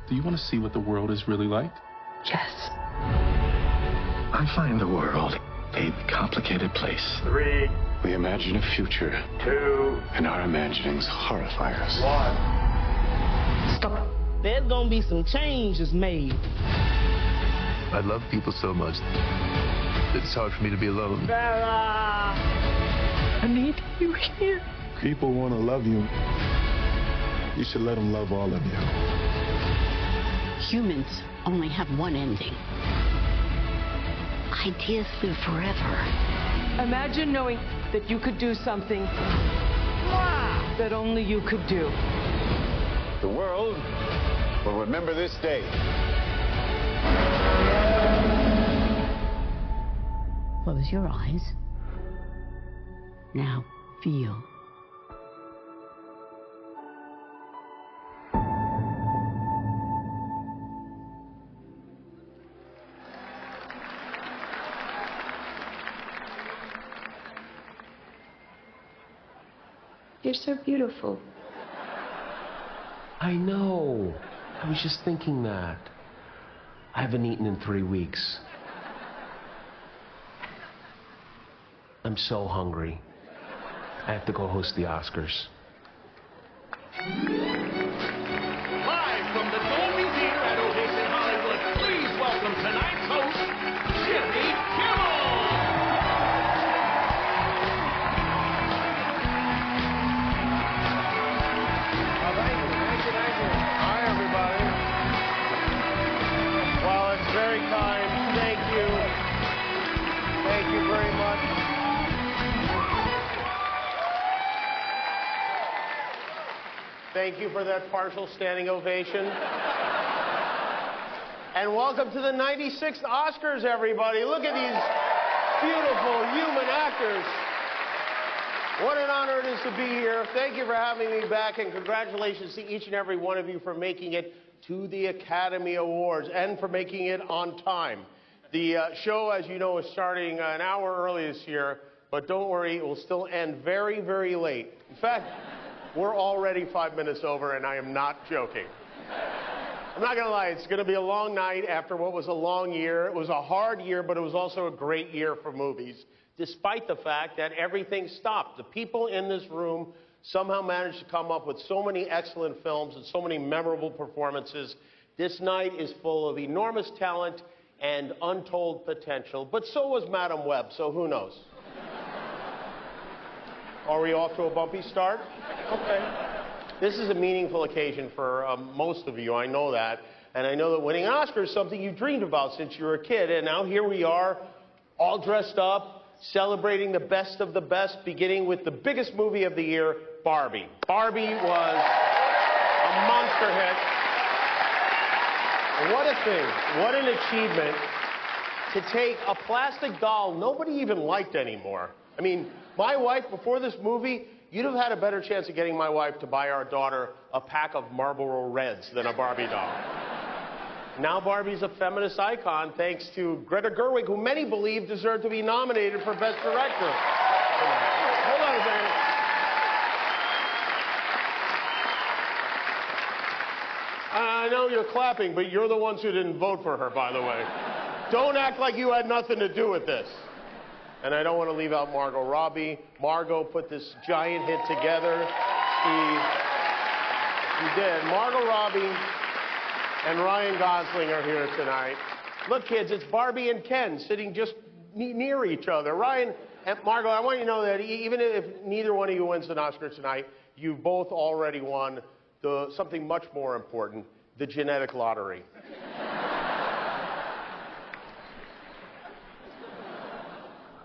Do you want to see what the world is really like? Yes. I find the world a complicated place. 3. We imagine a future. 2. And our imaginings horrify us. 1. Stop. There's gonna be some changes made. I love people so much that it's hard for me to be alone. Bella! I need you here. People want to love you. You should let them love all of you. Humans only have one ending. Ideas live forever. Imagine knowing that you could do something that only you could do. The world will remember this day. Close your eyes. Now, feel. You're so beautiful. I know. I was just thinking that. I haven't eaten in 3 weeks. I'm so hungry. I have to go host the Oscars. Live from the Downey Theater at Oasis Hollywood, please welcome tonight's host, Jimmy Kimmel. Thank you. Hi, everybody. Well, it's very kind. Thank you. Thank you very much. Thank you for that partial standing ovation. And welcome to the 96th Oscars, everybody. Look at these beautiful human actors. What an honor it is to be here. Thank you for having me back, and congratulations to each and every one of you for making it to the Academy Awards and for making it on time. The show, as you know, is starting an hour early this year, but don't worry, it will still end very, very late. In fact, we're already 5 minutes over, and I am not joking. I'm not going to lie, it's going to be a long night after what was a long year. It was a hard year, but it was also a great year for movies, despite the fact that everything stopped. The people in this room somehow managed to come up with so many excellent films and so many memorable performances. This night is full of enormous talent and untold potential, but so was Madam Web, so who knows? Are we off to a bumpy start? Okay. This is a meaningful occasion for most of you, I know that. And I know that winning an Oscar is something you dreamed about since you were a kid. And now here we are, all dressed up, celebrating the best of the best, beginning with the biggest movie of the year, Barbie. Barbie was a monster hit. What a thing. What an achievement to take a plastic doll nobody even liked anymore. I mean, my wife, before this movie, you'd have had a better chance of getting my wife to buy our daughter a pack of Marlboro Reds than a Barbie doll. Now Barbie's a feminist icon thanks to Greta Gerwig, who many believe deserved to be nominated for Best Director. Hold on a second. I know you're clapping, but you're the ones who didn't vote for her, by the way. Don't act like you had nothing to do with this. And I don't want to leave out Margot Robbie. Margot put this giant hit together. She did. Margot Robbie and Ryan Gosling are here tonight. Look, kids, it's Barbie and Ken sitting just near each other. Ryan and Margot, I want you to know that even if neither one of you wins an Oscar tonight, you've both already won something much more important, the genetic lottery.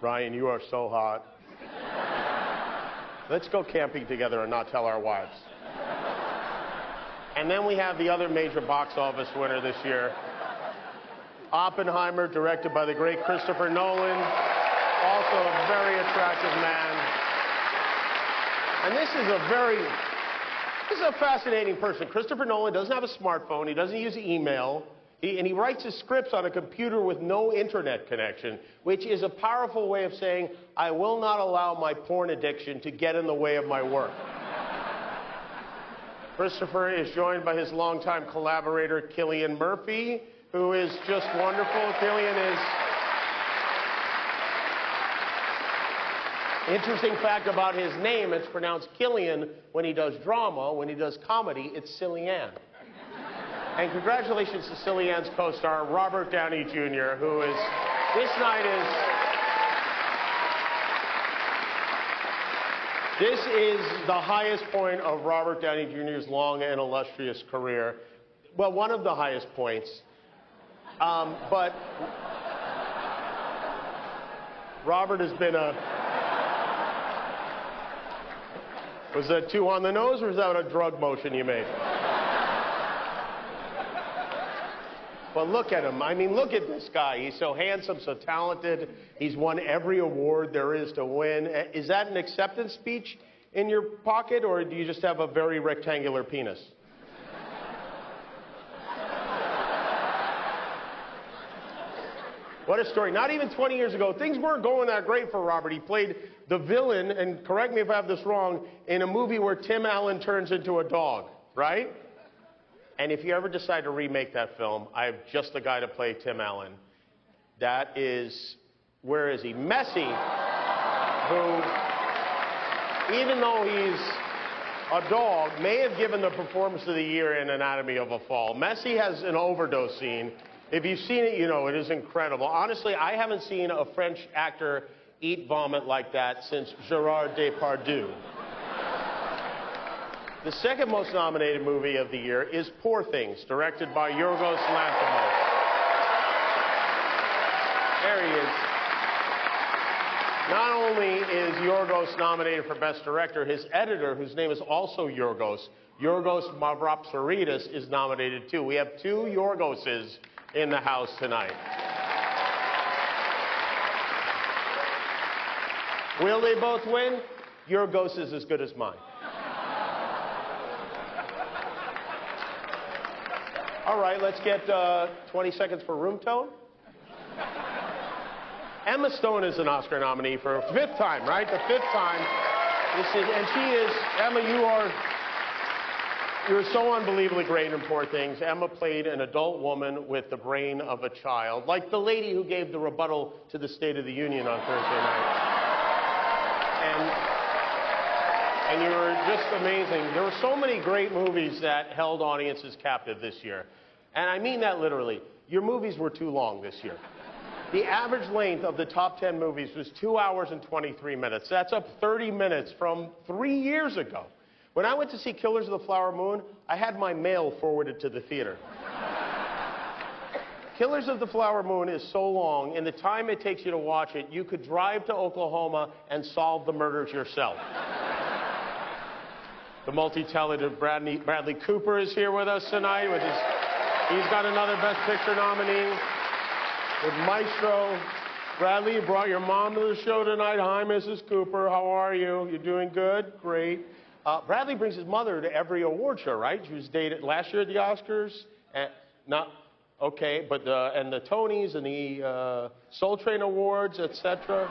Ryan, you are so hot. Let's go camping together and not tell our wives. And then we have the other major box office winner this year, Oppenheimer, directed by the great Christopher Nolan, also a very attractive man. And this is a fascinating person. Christopher Nolan doesn't have a smartphone, he doesn't use email. And he writes his scripts on a computer with no internet connection, which is a powerful way of saying, I will not allow my porn addiction to get in the way of my work. Christopher is joined by his longtime collaborator, Cillian Murphy, who is just wonderful. Cillian is... Interesting fact about his name, it's pronounced Cillian when he does drama. When he does comedy, it's Cillian. And congratulations to Cillian's co-star, Robert Downey Jr., who is... This is the highest point of Robert Downey Jr.'s long and illustrious career. Well, one of the highest points. But Robert has been a... Was that too on the nose, or was that a drug motion you made? But look at him. I mean, look at this guy. He's so handsome, so talented. He's won every award there is to win. Is that an acceptance speech in your pocket, or do you just have a very rectangular penis? What a story. Not even 20 years ago, things weren't going that great for Robert. He played the villain, and correct me if I have this wrong, in a movie where Tim Allen turns into a dog, right? And if you ever decide to remake that film, I have just the guy to play Tim Allen. That is, where is he? Messi, who, even though he's a dog, may have given the performance of the year in Anatomy of a Fall. Messi has an overdose scene. If you've seen it, you know it is incredible. Honestly, I haven't seen a French actor eat vomit like that since Gerard Depardieu. The second most nominated movie of the year is Poor Things, directed by Yorgos Lanthimos. There he is. Not only is Yorgos nominated for Best Director, his editor, whose name is also Yorgos Mavropsaridis, is nominated too. We have two Yorgoses in the house tonight. Will they both win? Yorgos is as good as mine. All right, let's get 20 seconds for room tone. Emma Stone is an Oscar nominee for a fifth time, right? The fifth time. And she is, Emma, you're so unbelievably great in Poor Things. Emma played an adult woman with the brain of a child, like the lady who gave the rebuttal to the State of the Union on Thursday night. And you were just amazing. There were so many great movies that held audiences captive this year. And I mean that literally. Your movies were too long this year. The average length of the top 10 movies was 2 hours and 23 minutes. That's up 30 minutes from 3 years ago. When I went to see Killers of the Flower Moon, I had my mail forwarded to the theater. Killers of the Flower Moon is so long, in the time it takes you to watch it, you could drive to Oklahoma and solve the murders yourself. The multi-talented Bradley Cooper is here with us tonight. He's got another Best Picture nominee with Maestro. Bradley, you brought your mom to the show tonight. Hi, Mrs. Cooper. How are you? You doing good? Great. Bradley brings his mother to every award show, right? She was dated last year at the Oscars. Okay, but and the Tonys and the Soul Train Awards, etc.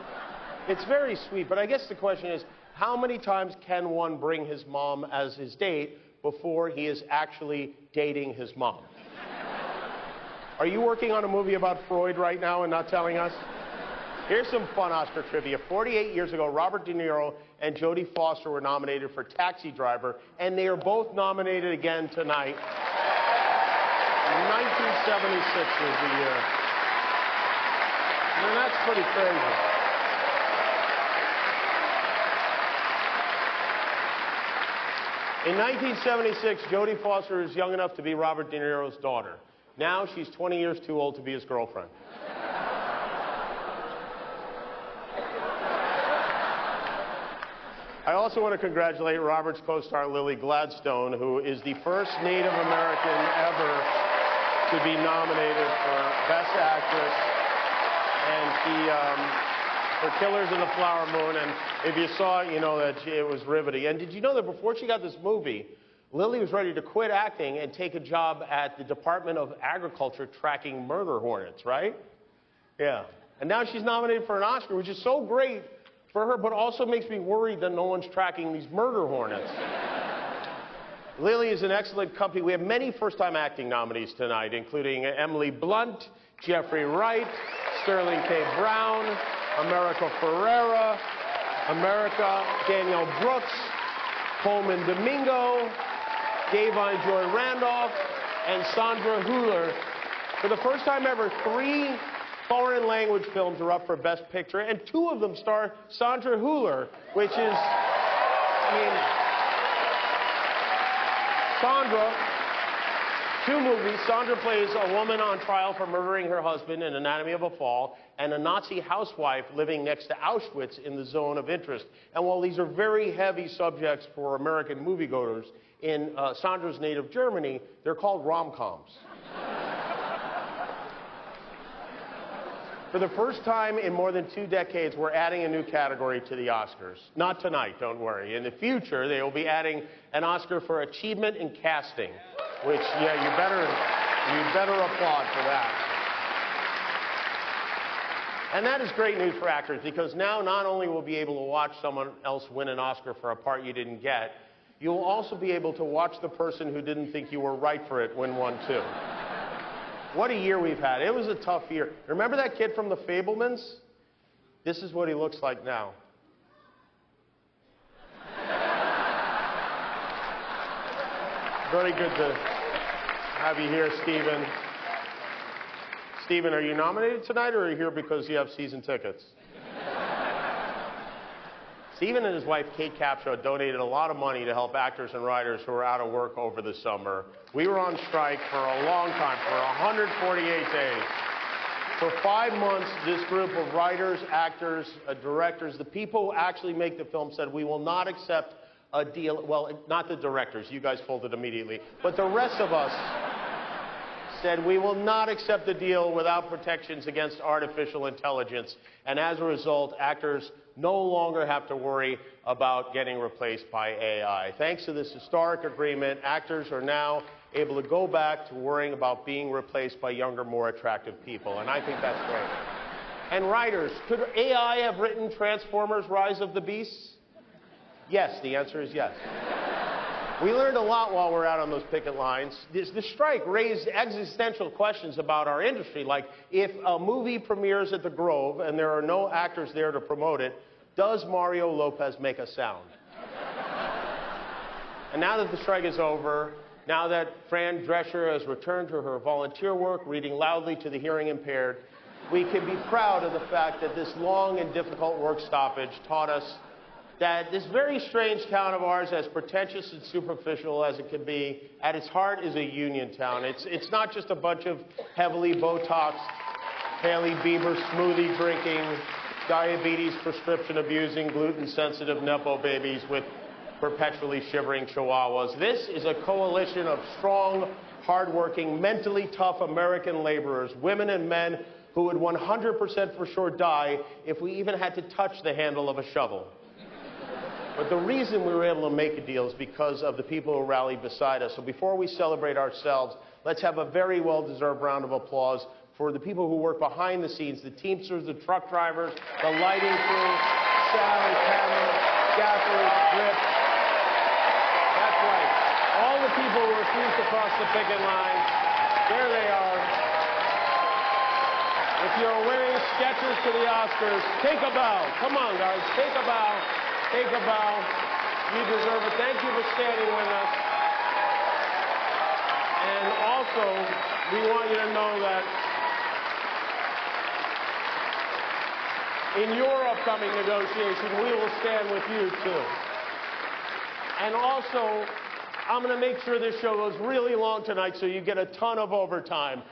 It's very sweet, but I guess the question is, how many times can one bring his mom as his date before he is actually dating his mom? Are you working on a movie about Freud right now and not telling us? Here's some fun Oscar trivia. 48 years ago, Robert De Niro and Jodie Foster were nominated for Taxi Driver, and they are both nominated again tonight. 1976 was the year. I mean, that's pretty crazy. In 1976, Jodie Foster is young enough to be Robert De Niro's daughter. Now she's 20 years too old to be his girlfriend. I also want to congratulate Robert's co-star Lily Gladstone, who is the first Native American ever to be nominated for Best Actress. And she, for Killers of the Flower Moon, and if you saw it, you know that it was riveting. And did you know that before she got this movie, Lily was ready to quit acting and take a job at the Department of Agriculture tracking murder hornets, right? Yeah. And now she's nominated for an Oscar, which is so great for her, but also makes me worried that no one's tracking these murder hornets. Lily is an excellent company. We have many first-time acting nominees tonight, including Emily Blunt, Jeffrey Wright, Sterling K. Brown, America Ferrera, Danielle Brooks, Coleman Domingo, Davine Joy Randolph, and Sandra Hüller. For the first time ever, 3 foreign language films are up for Best Picture, and 2 of them star Sandra Hüller, which is, Sandra, 2 movies. Sandra plays a woman on trial for murdering her husband in Anatomy of a Fall, and a Nazi housewife living next to Auschwitz in The Zone of Interest. And while these are very heavy subjects for American moviegoers, in Sandra's native Germany, they're called rom-coms. For the first time in more than 2 decades, we're adding a new category to the Oscars. Not tonight, don't worry. In the future, they will be adding an Oscar for achievement in casting, which, yeah, you better applaud for that. And that is great news for actors, because now not only will be able to watch someone else win an Oscar for a part you didn't get, you'll also be able to watch the person who didn't think you were right for it win one too. What a year we've had. It was a tough year. Remember that kid from The Fabelmans? This is what he looks like now. Very good to have you here, Stephen. Stephen, are you nominated tonight, or are you here because you have season tickets? Stephen and his wife, Kate Capshaw, donated a lot of money to help actors and writers who are out of work over the summer. We were on strike for a long time, for 148 days. For 5 months, this group of writers, actors, directors, the people who actually make the film said, we will not accept a deal. Well, not the directors, you guys folded immediately, but the rest of us said we will not accept a deal without protections against artificial intelligence. And as a result, actors no longer have to worry about getting replaced by AI. Thanks to this historic agreement, actors are now able to go back to worrying about being replaced by younger, more attractive people. And I think that's great. And writers, could AI have written Transformers: Rise of the Beasts? Yes, the answer is yes. We learned a lot while we're out on those picket lines. The strike raised existential questions about our industry, like if a movie premieres at the Grove and there are no actors there to promote it, does Mario Lopez make a sound? And now that the strike is over, now that Fran Drescher has returned to her volunteer work, reading loudly to the hearing impaired, we can be proud of the fact that this long and difficult work stoppage taught us that this very strange town of ours, as pretentious and superficial as it can be, at its heart is a union town. It's not just a bunch of heavily Botoxed, Hailey Bieber smoothie drinking, diabetes prescription abusing, gluten-sensitive Nepo babies with perpetually shivering chihuahuas. This is a coalition of strong, hardworking, mentally tough American laborers, women and men who would 100% for sure die if we even had to touch the handle of a shovel. But the reason we were able to make a deal is because of the people who rallied beside us. So before we celebrate ourselves, let's have a very well-deserved round of applause for the people who work behind the scenes, the Teamsters, the truck drivers, the lighting crew, sound, camera, gaffers, grips. That's right. All the people who refused to cross the picket line, there they are. If you're wearing Skechers to the Oscars, take a bow. Come on, guys, take a bow. Take a bow. You deserve it. Thank you for standing with us. And also, we want you to know that in your upcoming negotiation, we will stand with you, too. And also, I'm going to make sure this show goes really long tonight so you get a ton of overtime.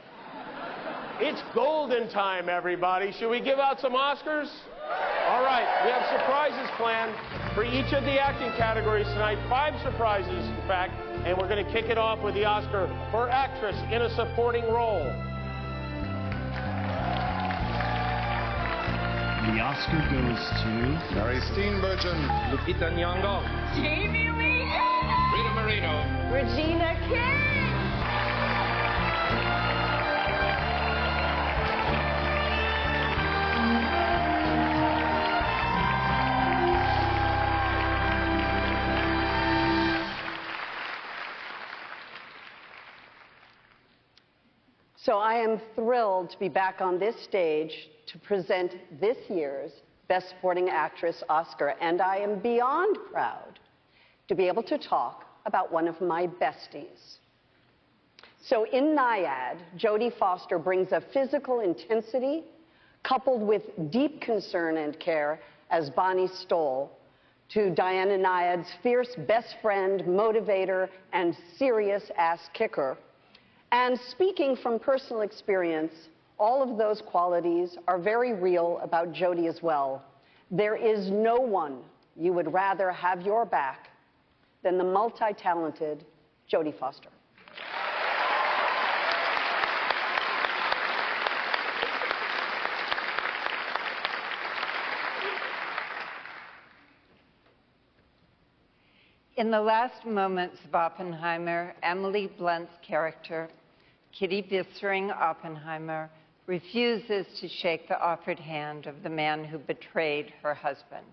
It's golden time, everybody. Should we give out some Oscars? All right, we have surprises planned for each of the acting categories tonight. 5 surprises, in fact, and we're going to kick it off with the Oscar for Actress in a Supporting Role. The Oscar goes to Mary Steenburgen, Lupita Nyong'o, Jamie Lee, Rita Moreno, Regina King. So I am thrilled to be back on this stage to present this year's Best Supporting Actress Oscar, and I am beyond proud to be able to talk about one of my besties. So in Nyad, Jodie Foster brings a physical intensity coupled with deep concern and care as Bonnie Stoll to Diana Nyad's fierce best friend, motivator, and serious ass kicker. And speaking from personal experience, all of those qualities are very real about Jodie as well. There is no one you would rather have your back than the multi-talented Jodie Foster. In the last moments of Oppenheimer, Emily Blunt's character, Kitty Bissering Oppenheimer, refuses to shake the offered hand of the man who betrayed her husband.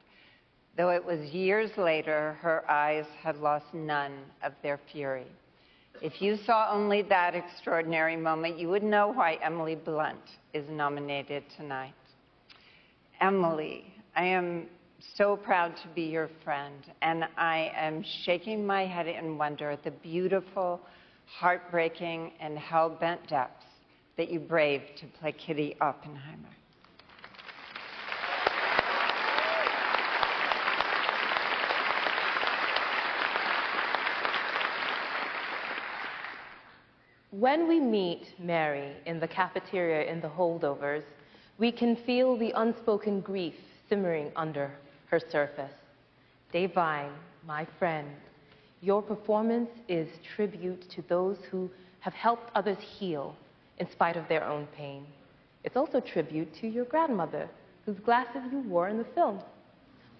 Though it was years later, her eyes had lost none of their fury. If you saw only that extraordinary moment, you would know why Emily Blunt is nominated tonight. Emily, I am so proud to be your friend, and I am shaking my head in wonder at the beautiful, heartbreaking, and hell-bent depths that you braved to play Kitty Oppenheimer. When we meet Mary in the cafeteria in The Holdovers, we can feel the unspoken grief simmering under her surface. Devine, my friend, your performance is tribute to those who have helped others heal in spite of their own pain. It's also tribute to your grandmother, whose glasses you wore in the film.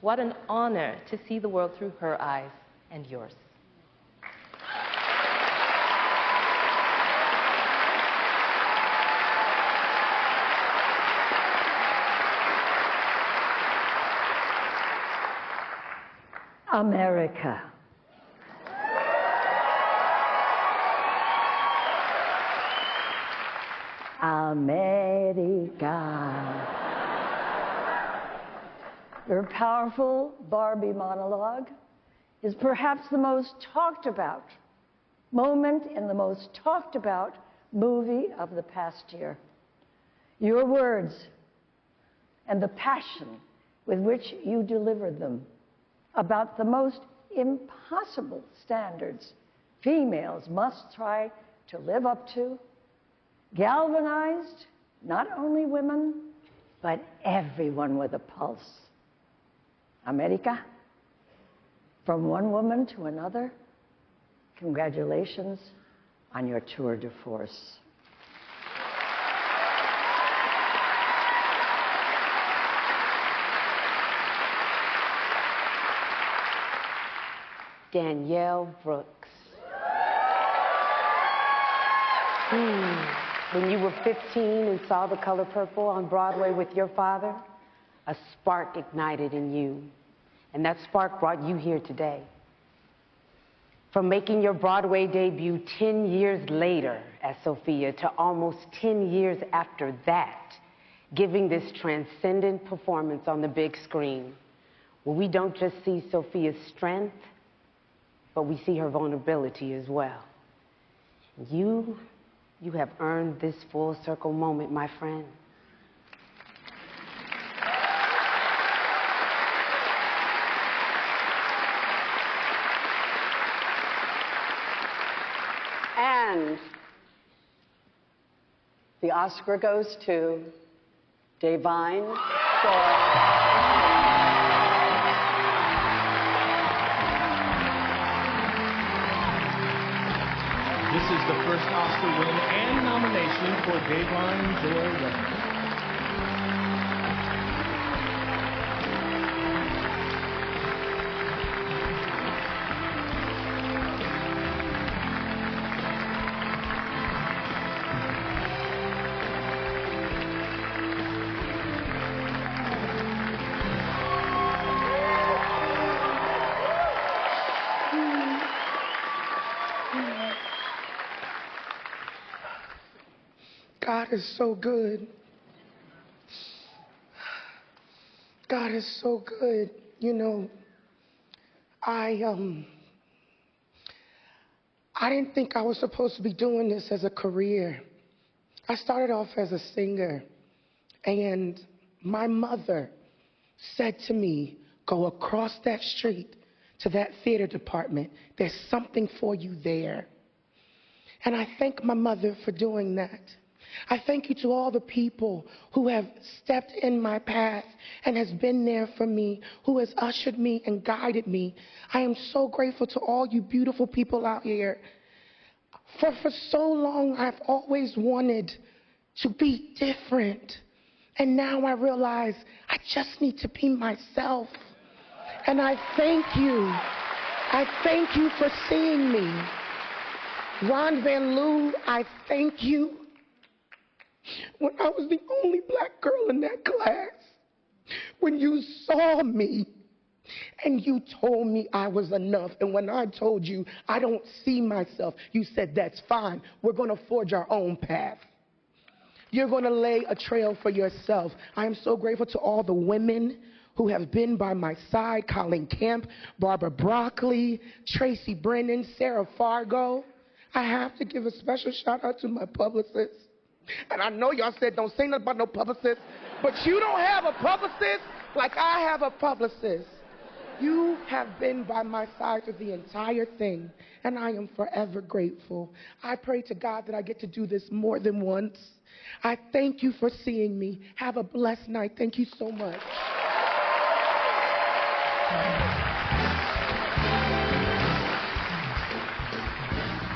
What an honor to see the world through her eyes and yours. America. America. Your powerful Barbie monologue is perhaps the most talked about moment in the most talked about movie of the past year. Your words and the passion with which you delivered them about the most impossible standards females must try to live up to, galvanized not only women, but everyone with a pulse. America, from one woman to another, congratulations on your tour de force. Danielle Brooks. When you were 15 and saw The Color Purple on Broadway with your father, a spark ignited in you, and that spark brought you here today. From making your Broadway debut 10 years later as Sophia to almost 10 years after that, giving this transcendent performance on the big screen, where we don't just see Sophia's strength, but we see her vulnerability as well. You have earned this full circle moment, my friend. And the Oscar goes to Devine Stoll. This is the first Oscar win and nomination for Devine Joy Reynolds. God is so good. God is so good. You know, I didn't think I was supposed to be doing this as a career. I started off as a singer, and my mother said to me, go across that street to that theater department. There's something for you there. And I thank my mother for doing that. I thank you to all the people who have stepped in my path and has been there for me, who has ushered me and guided me. I am so grateful to all you beautiful people out here. For so long, I've always wanted to be different. And now I realize I just need to be myself. And I thank you. I thank you for seeing me. Ron Van Loo, I thank you. When I was the only black girl in that class, when you saw me and you told me I was enough, and when I told you I don't see myself, you said, that's fine. We're going to forge our own path. You're going to lay a trail for yourself. I am so grateful to all the women who have been by my side, Colleen Camp, Barbara Broccoli, Tracy Brennan, Sarah Fargo. I have to give a special shout out to my publicist. And I know y'all said don't say nothing about no publicist, but you don't have a publicist like I have a publicist. You have been by my side through the entire thing, and I am forever grateful. I pray to God that I get to do this more than once. I thank you for seeing me. Have a blessed night. Thank you so much.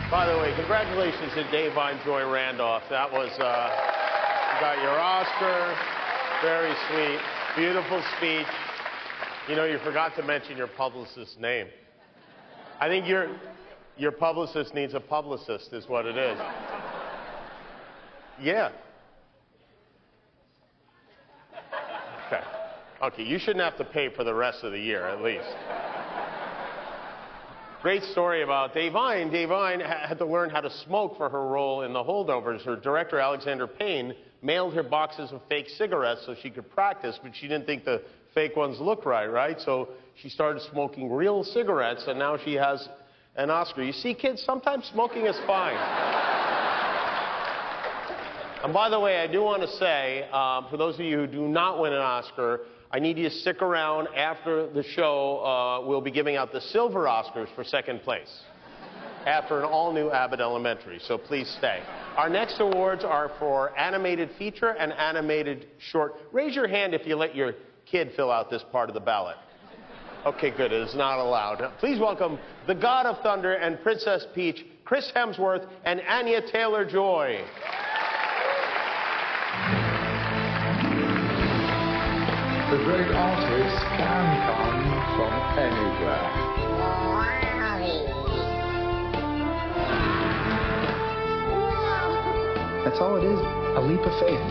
By the way, congratulations to Davine Joy Randolph. That was, you got your Oscar. Very sweet. Beautiful speech. You know, you forgot to mention your publicist's name. I think your publicist needs a publicist, is what it is. Yeah. Okay. Okay, you shouldn't have to pay for the rest of the year, at least. Great story about Davine. Davine had to learn how to smoke for her role in The Holdovers. Her director, Alexander Payne, mailed her boxes of fake cigarettes so she could practice, but she didn't think the fake ones looked right? So she started smoking real cigarettes, and now she has an Oscar. You see, kids, sometimes smoking is fine. And by the way, I do want to say, for those of you who do not win an Oscar, I need you to stick around after the show. We'll be giving out the silver Oscars for second place after an all-new Abbott Elementary, so please stay. Our next awards are for animated feature and animated short. Raise your hand if you let your kid fill out this part of the ballot. Okay, good. It is not allowed. Please welcome the God of Thunder and Princess Peach, Chris Hemsworth and Anya Taylor-Joy. The great artist can come from anywhere. That's all it is, a leap of faith.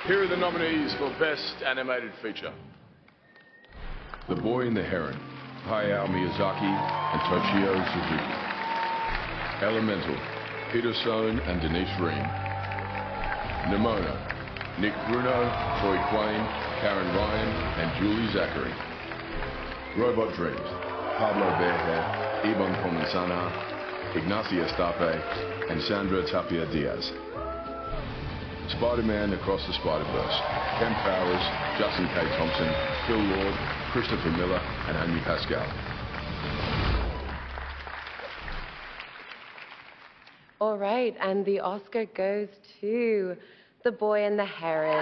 Here are the nominees for Best Animated Feature. The Boy and the Heron, Hayao Miyazaki and Toshio Suzuki. Elemental, Peter Sohn and Denise Ream. Nimona, Nick Bruno, Troy Quayne, Karen Ryan and Julie Zachary. Robot Dreams, Pablo Verge, Ibon Comensana, Ignacio Stape and Sandra Tapia Diaz. Spider-Man Across the Spider-Verse, Ken Powers, Justin K. Thompson, Phil Lord, Christopher Miller and Amy Pascal. All right, and the Oscar goes to The Boy and the Heron.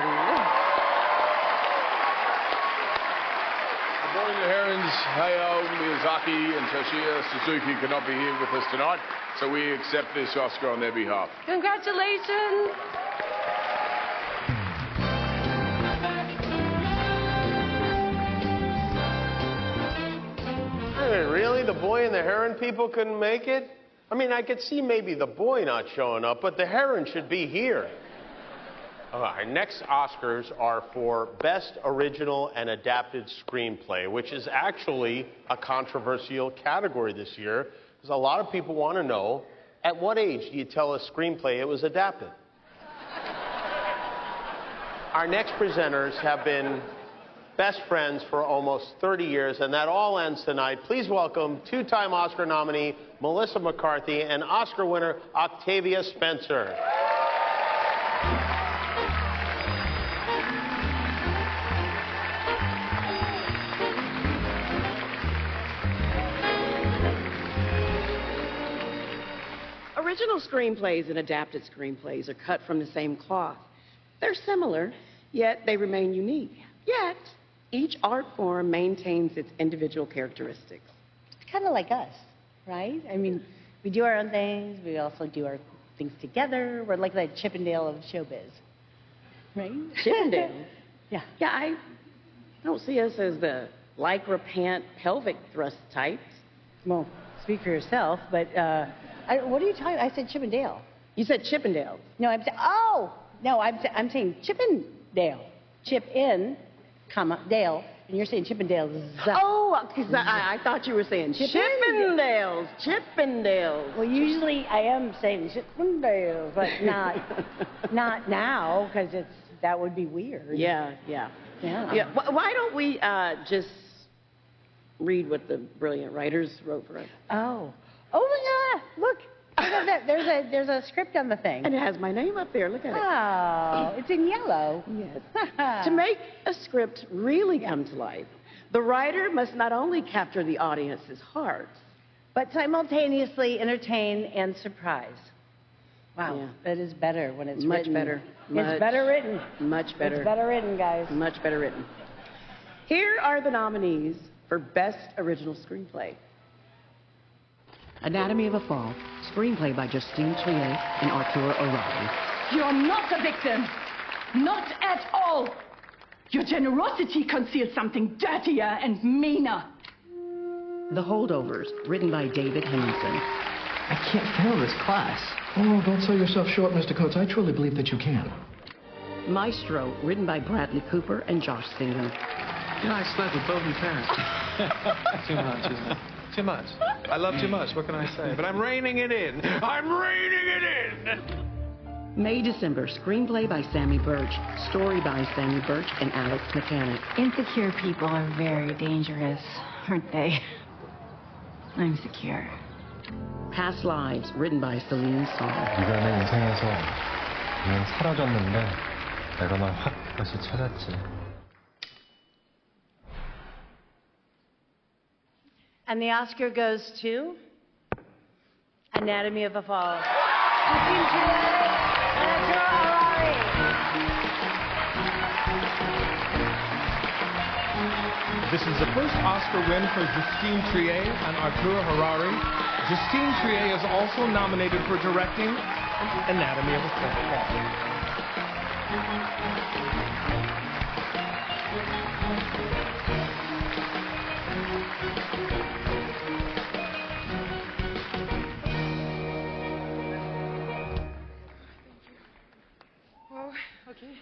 The Boy and the Herons, Hayao Miyazaki and Toshio Suzuki could not be here with us tonight, so we accept this Oscar on their behalf. Congratulations. Really? The Boy and the Heron people couldn't make it? I mean, I could see maybe the boy not showing up, but the heron should be here. Our next Oscars are for Best Original and Adapted Screenplay, which is actually a controversial category this year, because a lot of people want to know, at what age do you tell a screenplay it was adapted? Our next presenters have been best friends for almost 30 years, and that all ends tonight. Please welcome two-time Oscar nominee Melissa McCarthy and Oscar winner Octavia Spencer. Original screenplays and adapted screenplays are cut from the same cloth. They're similar, yet they remain unique. Yet, each art form maintains its individual characteristics. It's kind of like us, right? I mean, we do our own things, we also do our things together. We're like the Chippendale of showbiz, right? Chippendale? Yeah. Yeah, I don't see us as the lycra pant pelvic thrust types. Well, speak for yourself, but what are you talking about? I said Chippendale. You said Chippendale. No, I'm saying Chippendale. Chip in, comma, Dale, and you're saying Chippendale. Oh, because I thought you were saying Chippendales. Chippendales. Well, usually I am saying Chippendales, but not now, because that would be weird. Yeah. Why don't we just read what the brilliant writers wrote for us? Oh my God! Look at that. There's a script on the thing. And it has my name up there. Look at it. Oh, it's in yellow. Yes. To make a script really come to life, the writer must not only capture the audience's hearts, but simultaneously entertain and surprise. Wow, Yeah. that is better when it's much written. better. It's better written. Much better. It's better written, guys. Much better written. Here are the nominees for Best Original Screenplay. Anatomy of a Fall, screenplay by Justine Triet and Arturo Arari. You're not a victim. Not at all. Your generosity conceals something dirtier and meaner. The Holdovers, written by David Hemmingson. I can't fail this class. Oh, don't sell yourself short, Mr. Coates. I truly believe that you can. Maestro, written by Bradley Cooper and Josh Singham. You know, I slept with both your parents. Too much, isn't it? Too much. I love too much. What can I say? But I'm reining it in. I'm reining it in! May December, screenplay by Sammy Birch, story by Sammy Birch and Alex Mechanic. Insecure people are very dangerous, aren't they? I'm secure. Past Lives, written by Cillian. 네가 내 인생에서 그냥 사라졌는데 내가 널 확 다시 찾았지. And the Oscar goes to Anatomy of a Fall. This is the first Oscar win for Justine Triet and Arturo Harari. Justine Triet is also nominated for directing Anatomy of a Fall. Okay.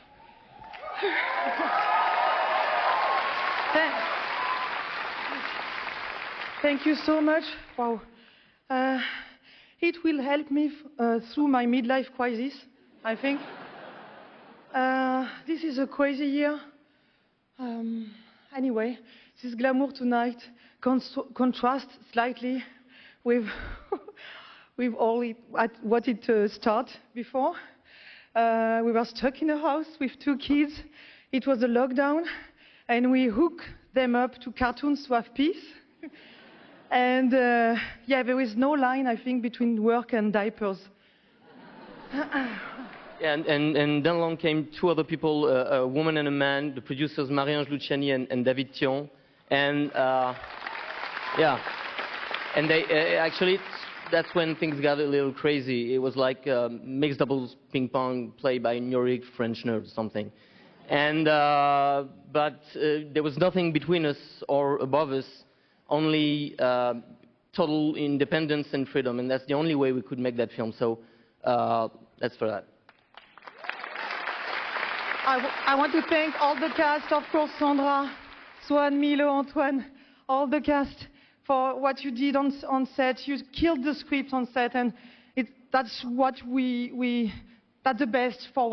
Thank you so much. Wow. It will help me through my midlife crisis, I think. This is a crazy year. Anyway, this glamour tonight contrasts slightly with what it started before. We were stuck in a house with 2 kids. It was a lockdown, and we hooked them up to cartoons to have peace. And there is no line, I think, between work and diapers. And then along came 2 other people, a woman and a man, the producers Marie-Ange Luciani and David Thion. And and they actually, that's when things got a little crazy. It was like mixed doubles ping pong played by Noric Frenchner or something. And but there was nothing between us or above us, only total independence and freedom, and that's the only way we could make that film. So that's for that. I want to thank all the cast, of course, Sandra, Swan, Milo, Antoine, all the cast for what you did on set. You killed the script on set, and that's what that's the best for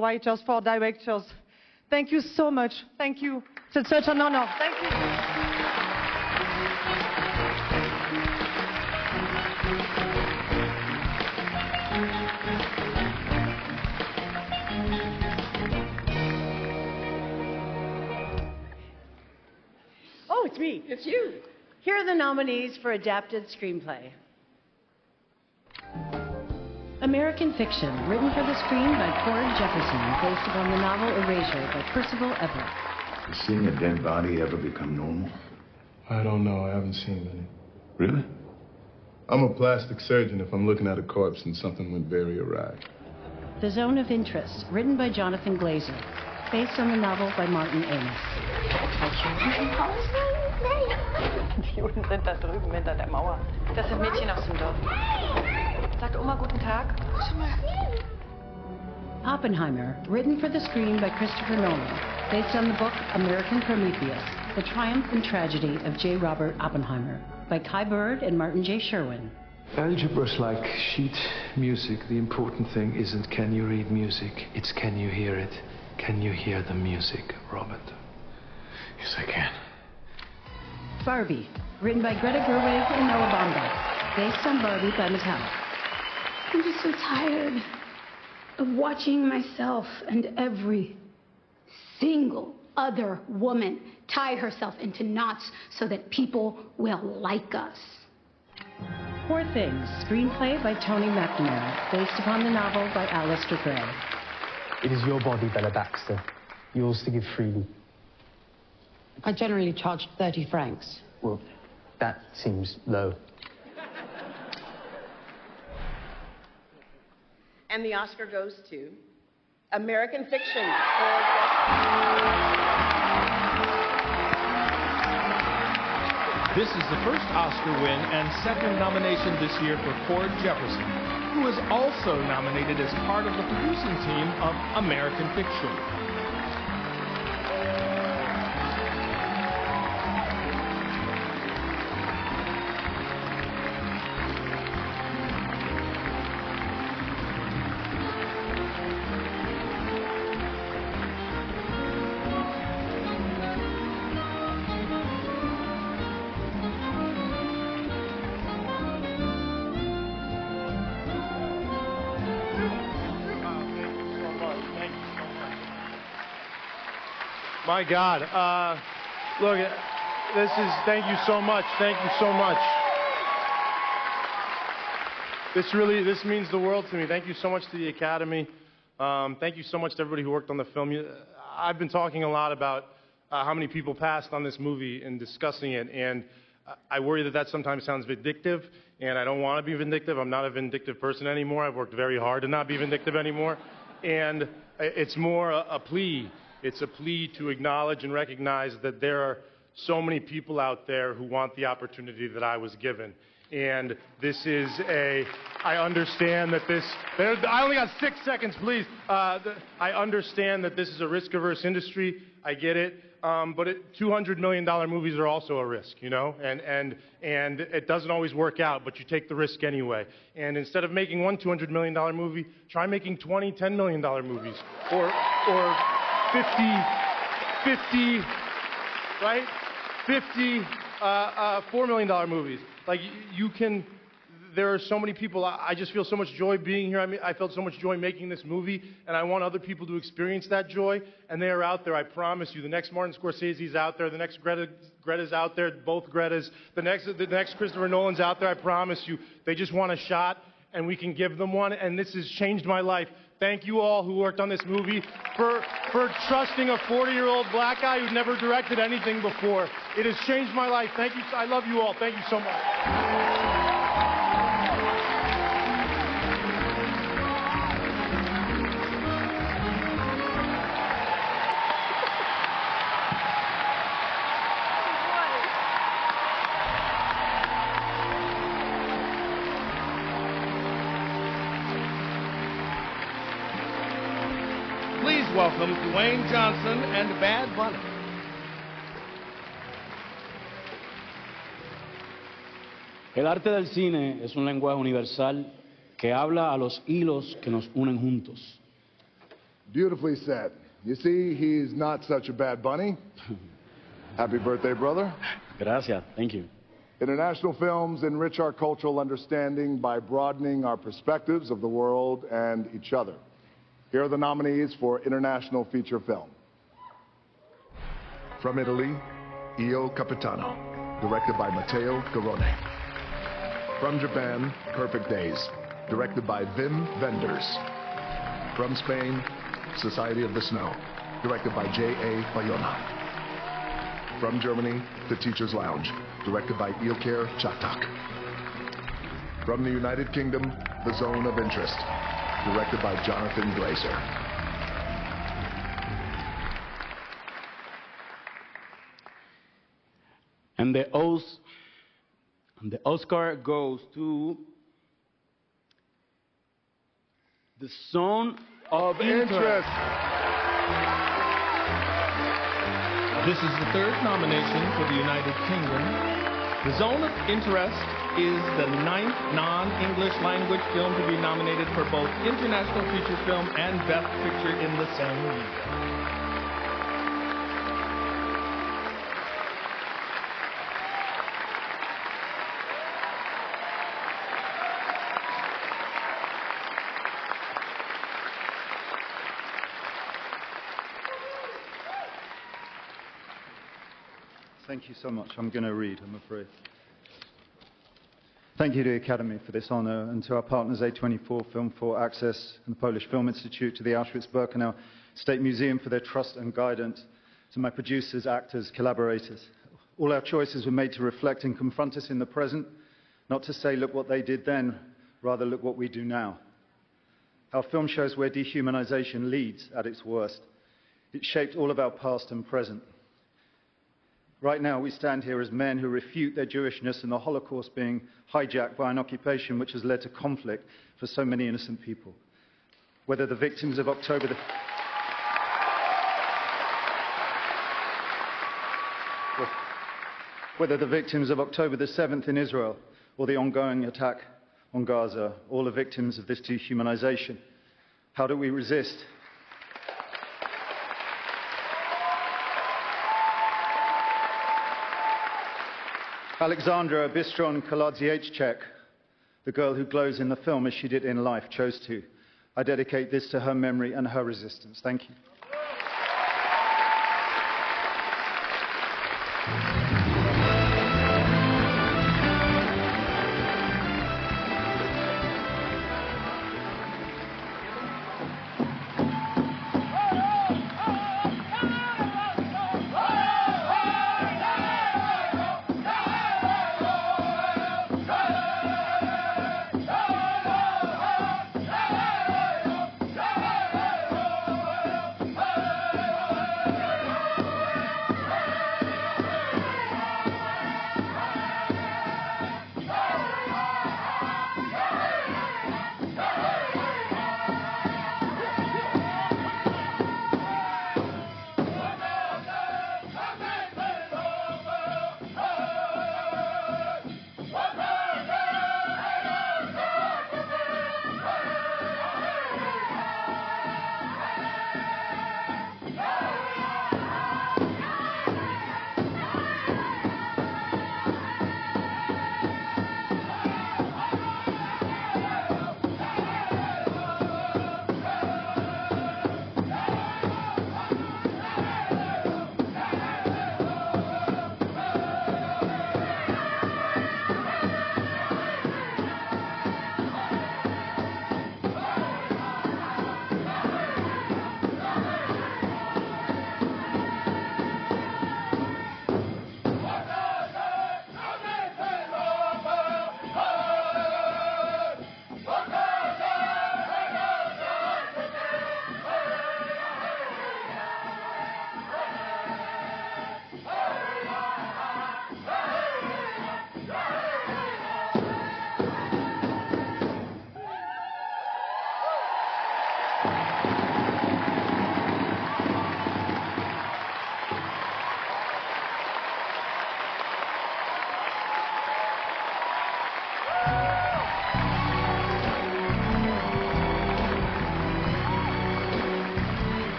writers, for directors. Thank you so much. Thank you. It's such an honor. Thank you. Oh, it's me. It's you. Here are the nominees for Adapted Screenplay. American Fiction, written for the screen by Cord Jefferson, based upon the novel Erasure by Percival Everett. Has seeing a dead body ever become normal? I don't know. I haven't seen many. Really? I'm a plastic surgeon if I'm looking at a corpse and something went very awry. The Zone of Interest, written by Jonathan Glazer, based on the novel by Martin Amis. Die Juden sind da drüben hinter der Mauer. Das sind Mädchen aus dem Dorf. Sagt Oma guten Tag. Oppenheimer, written for the screen by Christopher Nolan, based on the book American Prometheus, The Triumph and Tragedy of J. Robert Oppenheimer, by Kai Bird and Martin J. Sherwin. Algebra's like sheet music. The important thing isn't can you read music, it's can you hear it. Can you hear the music, Robert? Yes, I can. Barbie, written by Greta Gerwig and Noah Baumbach, based on Barbie by Mattel. I'm just so tired of watching myself and every single other woman tie herself into knots so that people will like us. Poor Things, screenplay by Tony McNamara, based upon the novel by Alistair Gray. It is your body, Bella Baxter. Yours to give freely. I generally charge 30 francs. Well, that seems low. And the Oscar goes to American Fiction. This is the first Oscar win and second nomination this year for Cord Jefferson, who is also nominated as part of the producing team of American Fiction. My God. Look, thank you so much. Thank you so much. This means the world to me. Thank you so much to the Academy. Thank you so much to everybody who worked on the film. I've been talking a lot about how many people passed on this movie and discussing it, and I worry that sometimes sounds vindictive, and I don't want to be vindictive. I'm not a vindictive person anymore. I've worked very hard to not be vindictive anymore, and it's more a plea. It's a plea to acknowledge and recognize that there are so many people out there who want the opportunity that I was given. And this is I understand that I only got 6 seconds, please. I understand that this is a risk-averse industry. I get it. But $200 million movies are also a risk, you know? And it doesn't always work out, but you take the risk anyway. And instead of making one $200 million movie, try making 20 $10 million movies. Or 50, right? 50 $4 million movies. Like, there are so many people. I just feel so much joy being here. I felt so much joy making this movie, and I want other people to experience that joy, and they are out there, I promise you. The next Martin Scorsese's out there. The next Greta's out there, both Gretas. The next Christopher Nolan's out there, I promise you. They just want a shot, and we can give them one, and this has changed my life. Thank you all who worked on this movie for trusting a 40-year-old black guy who'd never directed anything before. It has changed my life. Thank you. I love you all. Thank you so much. welcome Dwayne Johnson and Bad Bunny. El arte del cine es un lenguaje universal que habla a los hilos que nos unen juntos. Beautifully said. You see, he's not such a bad bunny. Happy birthday, brother. Gracias. Thank you. International films enrich our cultural understanding by broadening our perspectives of the world and each other. Here are the nominees for International Feature Film. From Italy, Io Capitano, directed by Matteo Garrone. From Japan, Perfect Days, directed by Wim Wenders. From Spain, Society of the Snow, directed by J.A. Bayona. From Germany, The Teacher's Lounge, directed by Ilker Çatak. From the United Kingdom, The Zone of Interest, directed by Jonathan Glazer. And the Oscar goes to The Zone of Interest. This is the third nomination for the United Kingdom. The Zone of Interest is the 9th non-English language film to be nominated for both International Feature Film and Best Picture in the same year. Thank you so much. I'm going to read, I'm afraid. Thank you to the Academy for this honor, and to our partners A24, Film for Access, and the Polish Film Institute, to the Auschwitz-Birkenau State Museum for their trust and guidance, to my producers, actors, collaborators. All our choices were made to reflect and confront us in the present, not to say, look what they did then, rather look what we do now. Our film shows where dehumanization leads at its worst. It shaped all of our past and present. Right now, we stand here as men who refute their Jewishness and the Holocaust being hijacked by an occupation which has led to conflict for so many innocent people. Whether the victims of October the 7th in Israel, or the ongoing attack on Gaza, all the victims of this dehumanization. How do we resist? Alexandra Bistron-Kaladziejczak, the girl who glows in the film as she did in life, chose to. I dedicate this to her memory and her resistance. Thank you.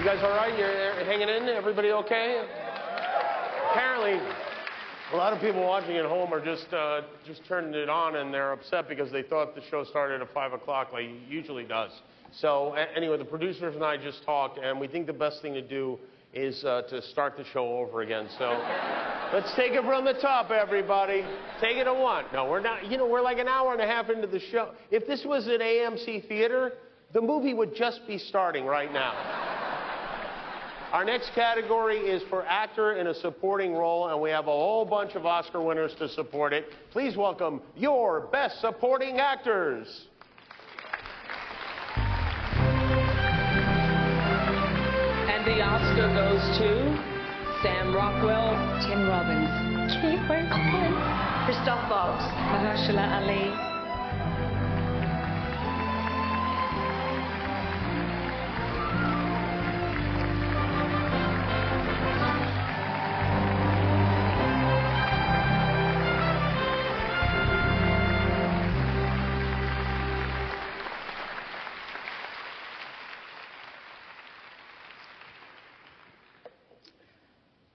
guys all right? You're hanging in? Everybody okay? Apparently, a lot of people watching at home are just turning it on, and they're upset because they thought the show started at 5 o'clock like it usually does. So anyway, the producers and I just talked, and we think the best thing to do is to start the show over again. So let's take it from the top, everybody. Take it at one. No, we're not. You know, we're like an hour and a half into the show. If this was an AMC theater, the movie would just be starting right now. Our next category is for actor in a supporting role, and we have a whole bunch of Oscar winners to support it. Please welcome your best supporting actors. And the Oscar goes to Sam Rockwell, Tim Robbins, Kate Winslet, Christoph Waltz, Mahershala Ali.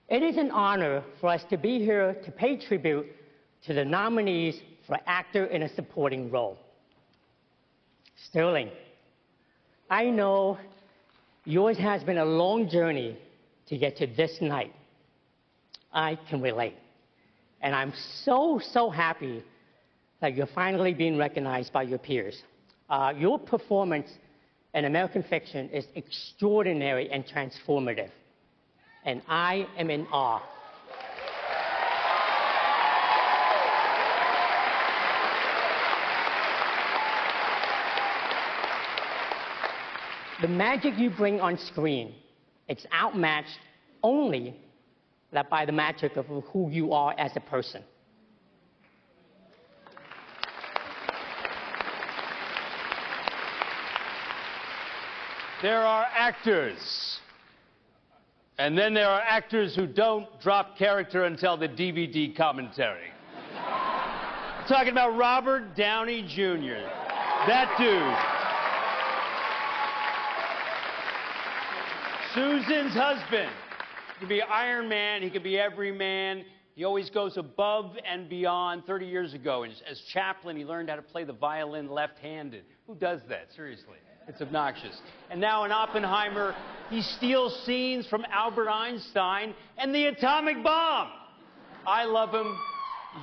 It is an honor for us to be here to pay tribute to the nominees for actor in a supporting role. Sterling, I know yours has been a long journey to get to this night. I can relate. And I'm so happy that you're finally being recognized by your peers. Your performance in American Fiction is extraordinary and transformative. And I am in awe. The magic you bring on screen, it's outmatched only that by the magic of who you are as a person. There are actors. And then there are actors who don't drop character until the DVD commentary. I'm talking about Robert Downey Jr. That dude. Susan's husband. He could be Iron Man, he could be every man. He always goes above and beyond. 30 years ago, as Chaplin, he learned how to play the violin left-handed. Who does that? Seriously. It's obnoxious. And now in Oppenheimer, he steals scenes from Albert Einstein and the atomic bomb. I love him.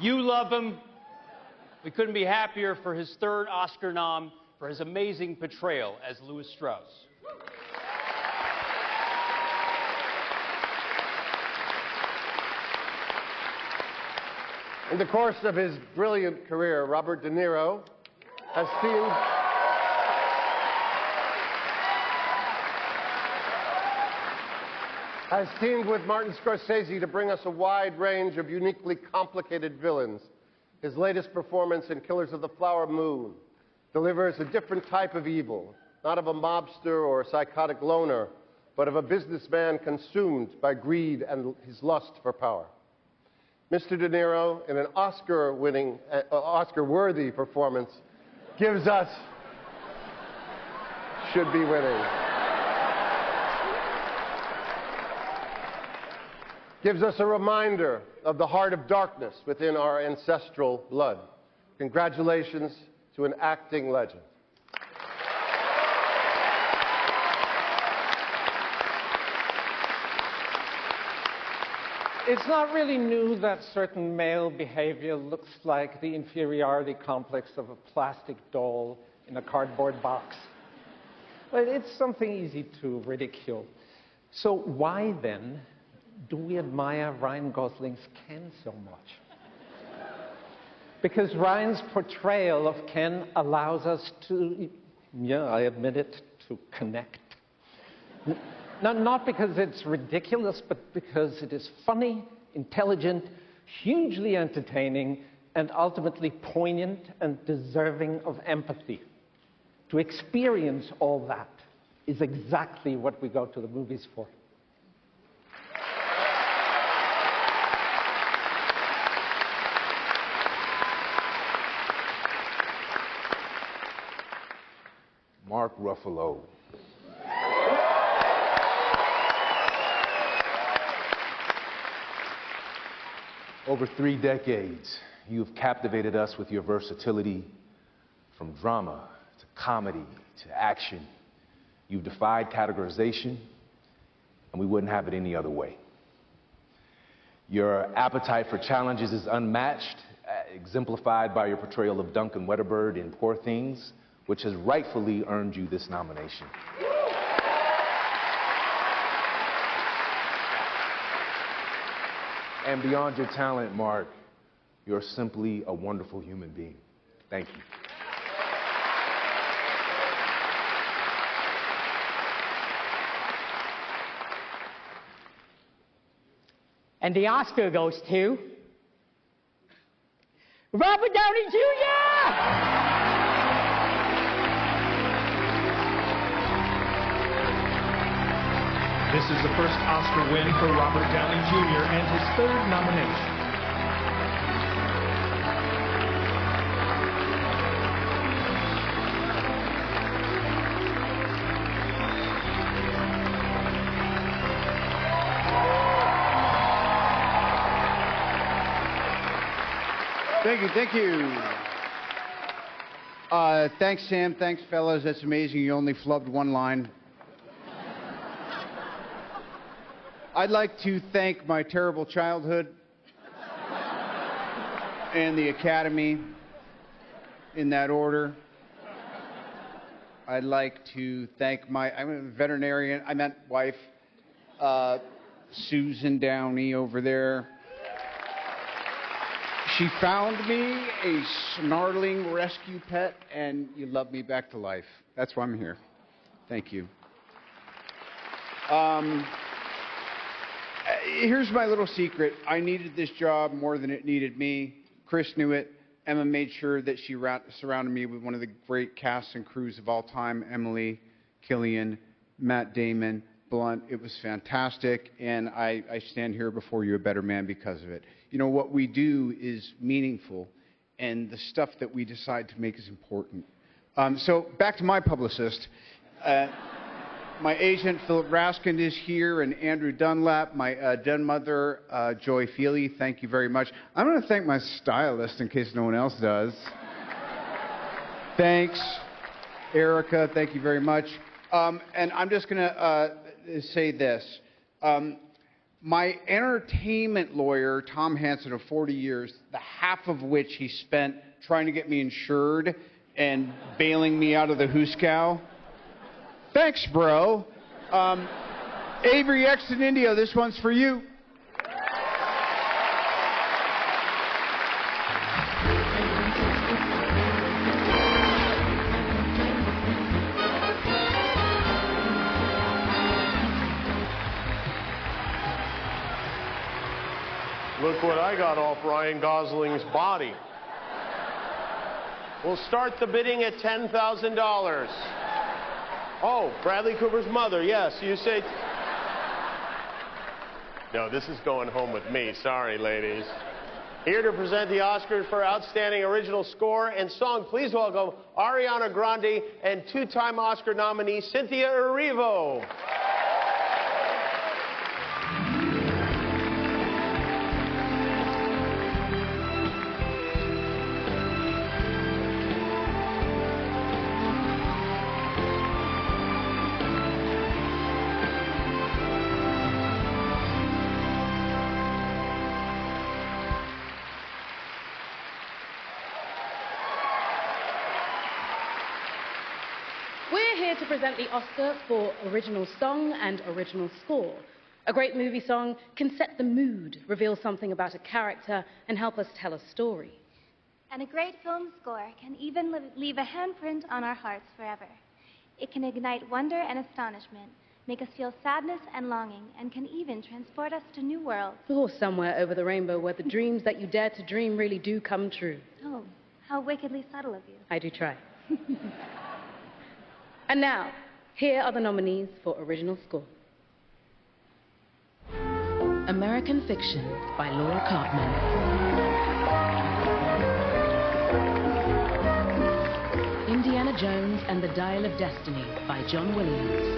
You love him. We couldn't be happier for his third Oscar nom for his amazing portrayal as Louis Strauss. In the course of his brilliant career, Robert De Niro has teamed with Martin Scorsese to bring us a wide range of uniquely complicated villains. His latest performance in Killers of the Flower Moon delivers a different type of evil, not of a mobster or a psychotic loner, but of a businessman consumed by greed and his lust for power. Mr. De Niro, in an Oscar-worthy performance, gives us, should be winning, gives us a reminder of the heart of darkness within our ancestral blood. Congratulations to an acting legend. It's not really new that certain male behavior looks like the inferiority complex of a plastic doll in a cardboard box. But it's something easy to ridicule. So why then do we admire Ryan Gosling's Ken so much? Because Ryan's portrayal of Ken allows us to, yeah, I admit it, to connect. Not because it's ridiculous, but because it is funny, intelligent, hugely entertaining, and ultimately poignant and deserving of empathy. To experience all that is exactly what we go to the movies for. Mark Ruffalo. Over 3 decades, you've captivated us with your versatility, from drama to comedy to action. You've defied categorization, and we wouldn't have it any other way. Your appetite for challenges is unmatched, exemplified by your portrayal of Duncan Wedderbird in Poor Things, which has rightfully earned you this nomination. And beyond your talent, Mark, you're simply a wonderful human being. Thank you. And the Oscar goes to Robert Downey Jr. This is the first Oscar win for Robert Downey Jr. and his 3rd nomination. Thank you. Thanks, Sam. Thanks, fellas. That's amazing. You only flubbed 1 line. I'd like to thank my terrible childhood and the Academy, in that order. I'd like to thank I'm a veterinarian, I meant wife, Susan Downey over there. She found me a snarling rescue pet, and you love me back to life. That's why I'm here. Thank you. Here's my little secret. I needed this job more than it needed me. Chris knew it. Emma made sure that she surrounded me with one of the great casts and crews of all time. Emily, Cillian, Matt Damon, Blunt. It was fantastic, and I stand here before you a better man because of it. You know, what we do is meaningful, and the stuff that we decide to make is important. So back to my publicist. My agent, Philip Raskin, is here, and Andrew Dunlap, my den mother, Joy Feely. Thank you very much. I'm going to thank my stylist in case no one else does. Thanks. Erica, thank you very much. And I'm just going to say this. My entertainment lawyer, Tom Hansen, of 40 years, the half of which he spent trying to get me insured and bailing me out of the hoosecow. Thanks, bro. Avery Exton Indio, this one's for you. Look what I got off Ryan Gosling's body. We'll start the bidding at $10,000. Oh, Bradley Cooper's mother, yes, you say... No, this is going home with me. Sorry, ladies. Here to present the Oscars for Outstanding Original Score and Song, please welcome Ariana Grande and 2-time Oscar nominee Cynthia Erivo. To present the Oscar for Original Song and Original Score. A great movie song can set the mood, reveal something about a character, and help us tell a story. And a great film score can even leave a handprint on our hearts forever. It can ignite wonder and astonishment, make us feel sadness and longing, and can even transport us to new worlds. Or somewhere over the rainbow where the dreams that you dare to dream really do come true. Oh, how wickedly subtle of you. I do try. And now, here are the nominees for Original Score. American Fiction by Laura Cartman. Indiana Jones and the Dial of Destiny by John Williams.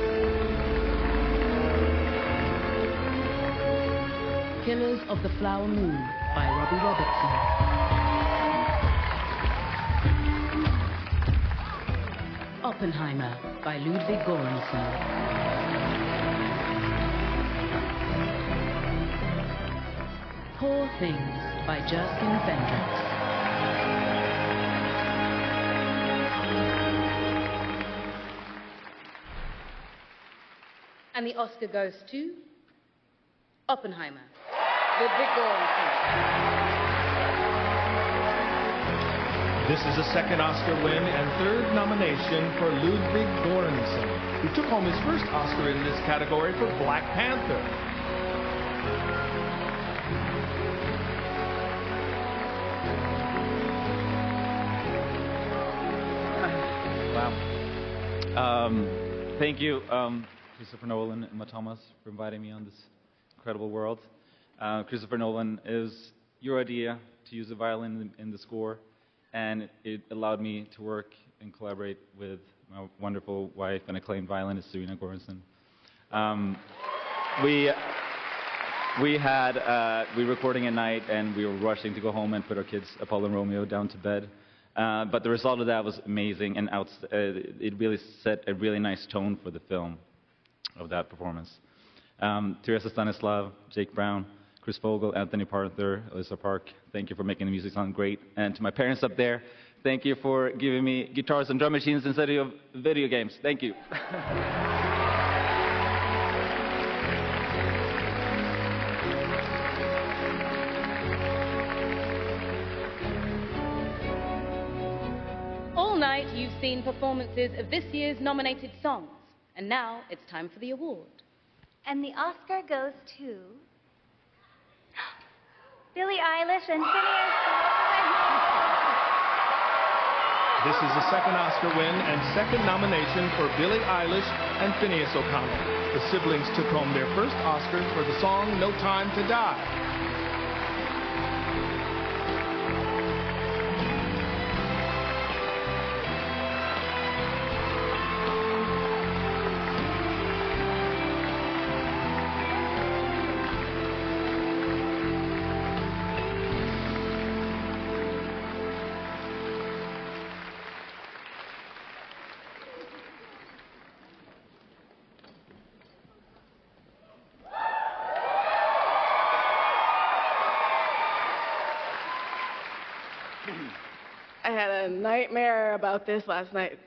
Killers of the Flower Moon by Robbie Robertson. Oppenheimer by Ludwig Göransson. Poor Things by Justin Vendricks. And the Oscar goes to Oppenheimer. Ludwig Göransson. This is a second Oscar win and third nomination for Ludwig Göransson, who took home his first Oscar in this category for Black Panther. Wow. Thank you, Christopher Nolan and Emma Thomas, for inviting me on this incredible world. Christopher Nolan, it was your idea to use the violin in the score, and it allowed me to work and collaborate with my wonderful wife and acclaimed violinist, Cillian Göransson. We were recording at night, and we were rushing to go home and put our kids, Apollo and Romeo, down to bed. But the result of that was amazing, and it really set a really nice tone for the film of that performance. Teresa Stanislav, Jake Brown, Chris Vogel, Anthony Parther, Alyssa Park, thank you for making the music sound great. And to my parents up there, thank you for giving me guitars and drum machines instead of video games. Thank you. All night, you've seen performances of this year's nominated songs. And now it's time for the award. And the Oscar goes to Billie Eilish and Phineas. This is the second Oscar win and second nomination for Billie Eilish and Phineas O'Connell. The siblings took home their first Oscars for the song No Time to Die. I had a nightmare about this last night.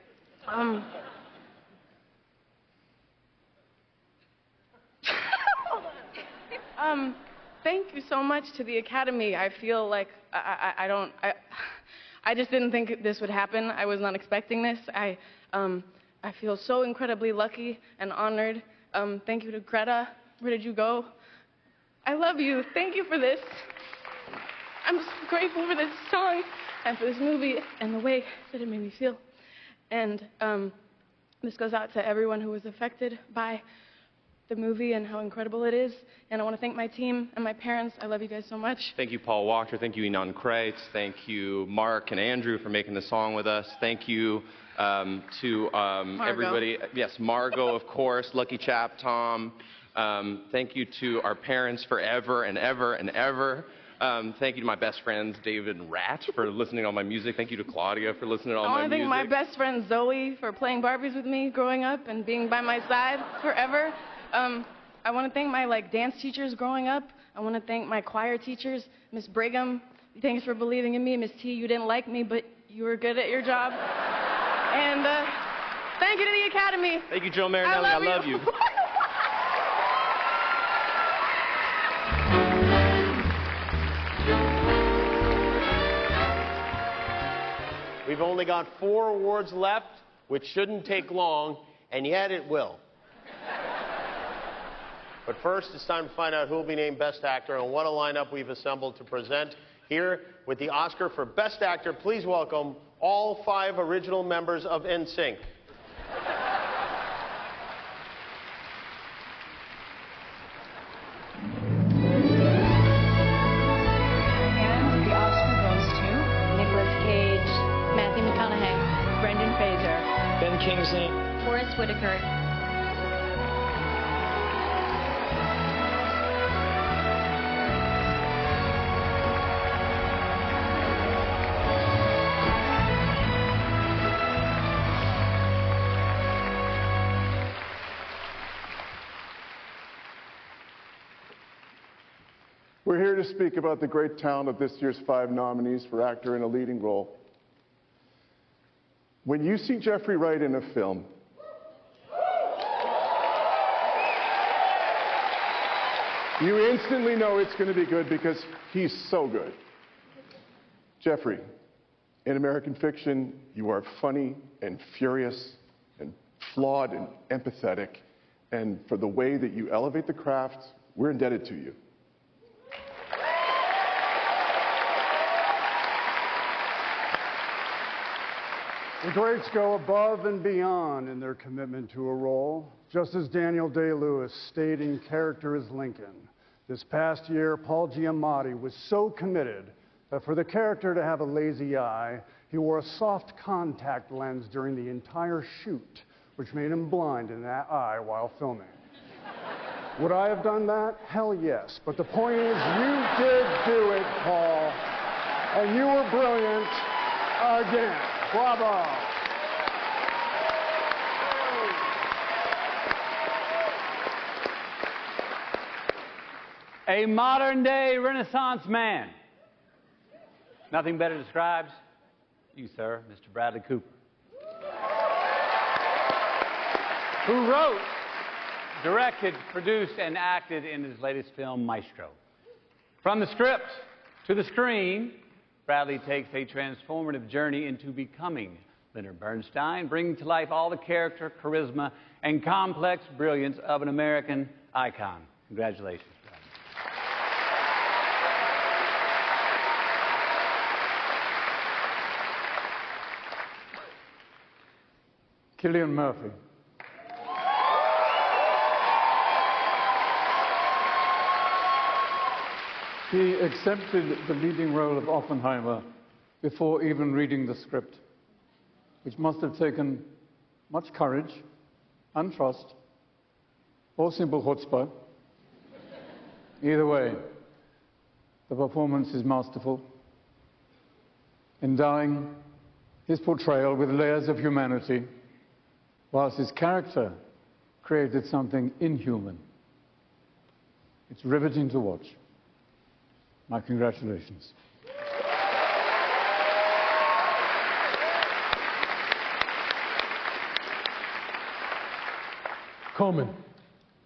Thank you so much to the Academy. I feel like I just didn't think this would happen. I was not expecting this. I feel so incredibly lucky and honored. Thank you to Greta. Where did you go? I love you. Thank you for this. I'm so grateful for this song and for this movie and the way that it made me feel. And this goes out to everyone who was affected by the movie and how incredible it is. And I want to thank my team and my parents. I love you guys so much. Thank you, Paul Walker. Thank you, Enon Kreitz. Thank you, Mark and Andrew, for making the song with us. Thank you to everybody. Yes, Margot, of course. Lucky Chap, Tom. Thank you to our parents forever and ever and ever. Thank you to my best friends, David and Rat, for listening to all my music. Thank you to Claudia for listening to all my music. I want to thank my best friend Zoe for playing Barbies with me growing up and being by my side forever. I want to thank my dance teachers growing up. I want to thank my choir teachers, Miss Brigham. Thanks for believing in me. Miss T, you didn't like me, but you were good at your job. And thank you to the Academy. Thank you, Joe Marinelli. I love you. We've only got 4 awards left, which shouldn't take long, and yet it will. But first, it's time to find out who will be named Best Actor and what a lineup we've assembled to present here with the Oscar for Best Actor. Please welcome all 5 original members of NSYNC. Kingsley. Forrest Whitaker. We're here to speak about the great talent of this year's 5 nominees for actor in a leading role. When you see Jeffrey Wright in a film, you instantly know it's going to be good because he's so good. Jeffrey, in American Fiction, you are funny and furious and flawed and empathetic. And for the way that you elevate the craft, we're indebted to you. The greats go above and beyond in their commitment to a role, just as Daniel Day-Lewis stayed in character as Lincoln. This past year, Paul Giamatti was so committed that for the character to have a lazy eye, he wore a soft contact lens during the entire shoot, which made him blind in that eye while filming. Would I have done that? Hell yes. But the point is, you did do it, Paul. And you were brilliant again. Bravo. A modern-day Renaissance man. Nothing better describes you, sir, Mr. Bradley Cooper, who wrote, directed, produced, and acted in his latest film, Maestro. From the script to the screen, Bradley takes a transformative journey into becoming Leonard Bernstein, bringing to life all the character, charisma, and complex brilliance of an American icon. Congratulations, Bradley. Cillian Murphy. He accepted the leading role of Oppenheimer before even reading the script, which must have taken much courage and trust, or simple chutzpah. Either way, the performance is masterful, endowing his portrayal with layers of humanity, whilst his character created something inhuman. It's riveting to watch. My congratulations. Coleman,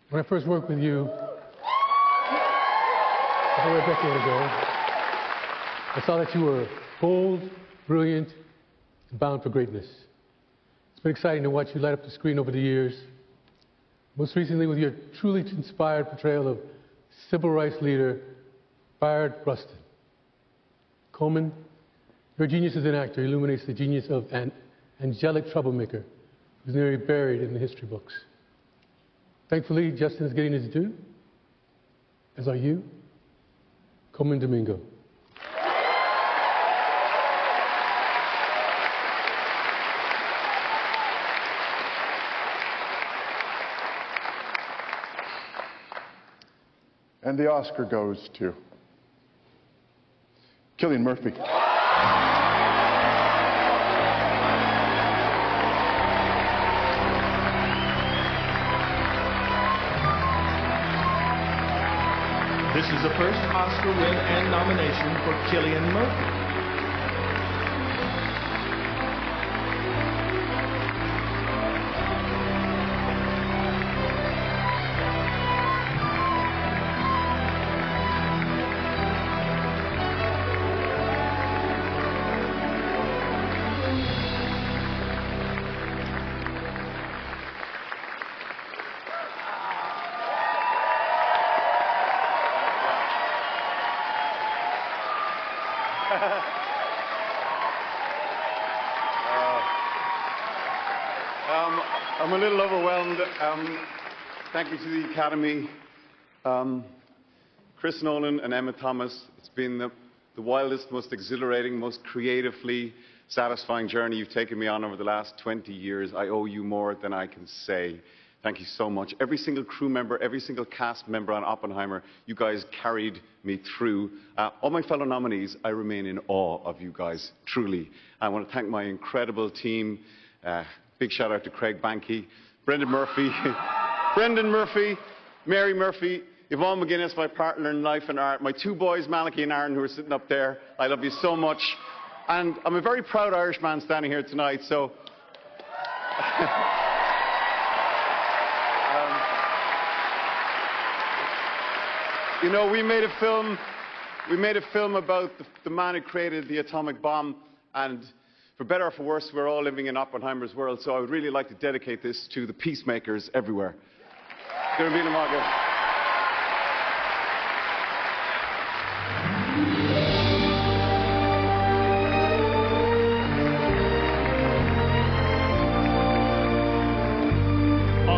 when I first worked with you, over a decade ago, I saw that you were bold, brilliant, and bound for greatness. It's been exciting to watch you light up the screen over the years, most recently with your truly inspired portrayal of civil rights leader Bayard Rustin. Coleman, your genius as an actor illuminates the genius of an angelic troublemaker who's nearly buried in the history books. Thankfully, Justin is getting his due, as are you, Coleman Domingo. And the Oscar goes to Cillian Murphy. This is the first Oscar win and nomination for Cillian Murphy. I'm a little overwhelmed. Thank you to the Academy. Chris Nolan and Emma Thomas, it's been the wildest, most exhilarating, most creatively satisfying journey you've taken me on over the last 20 years. I owe you more than I can say. Thank you so much. Every single crew member, every single cast member on Oppenheimer, you guys carried me through. All my fellow nominees, I remain in awe of you guys, truly. I want to thank my incredible team. Big shout out to Craig Banky, Brendan Murphy, Mary Murphy, Yvonne McGuinness, my partner in life and art, my two boys, Malachy and Aaron, who are sitting up there. I love you so much. And I'm a very proud Irish man standing here tonight, so... You know, we made a film about the man who created the atomic bomb, and for better or for worse, we're all living in Oppenheimer's world, so I would really like to dedicate this to the peacemakers everywhere. On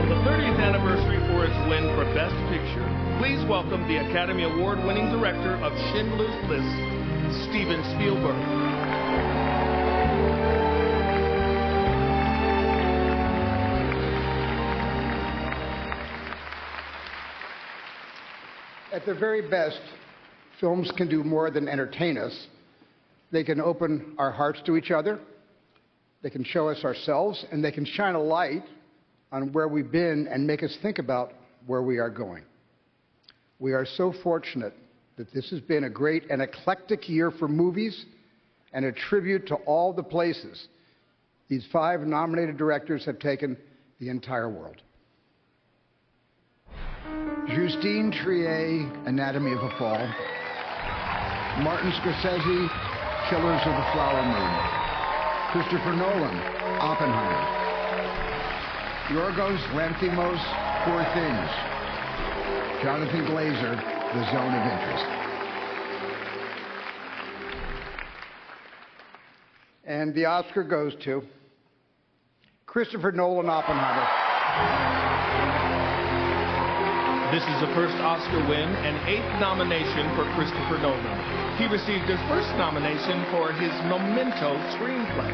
the 30th anniversary for its win for Best Picture, please welcome the Academy Award-winning director of Schindler's List, Steven Spielberg. At their very best, films can do more than entertain us. They can open our hearts to each other, they can show us ourselves, and they can shine a light on where we've been and make us think about where we are going. We are so fortunate that this has been a great and eclectic year for movies and a tribute to all the places these 5 nominated directors have taken the entire world. Justine Triet, Anatomy of a Fall. Martin Scorsese, Killers of the Flower Moon. Christopher Nolan, Oppenheimer. Yorgos Lanthimos, Poor Things. Jonathan Glazer, The Zone of Interest. And the Oscar goes to Christopher Nolan, Oppenheimer. This is the first Oscar win and 8th nomination for Christopher Nolan. He received his first nomination for his Memento screenplay.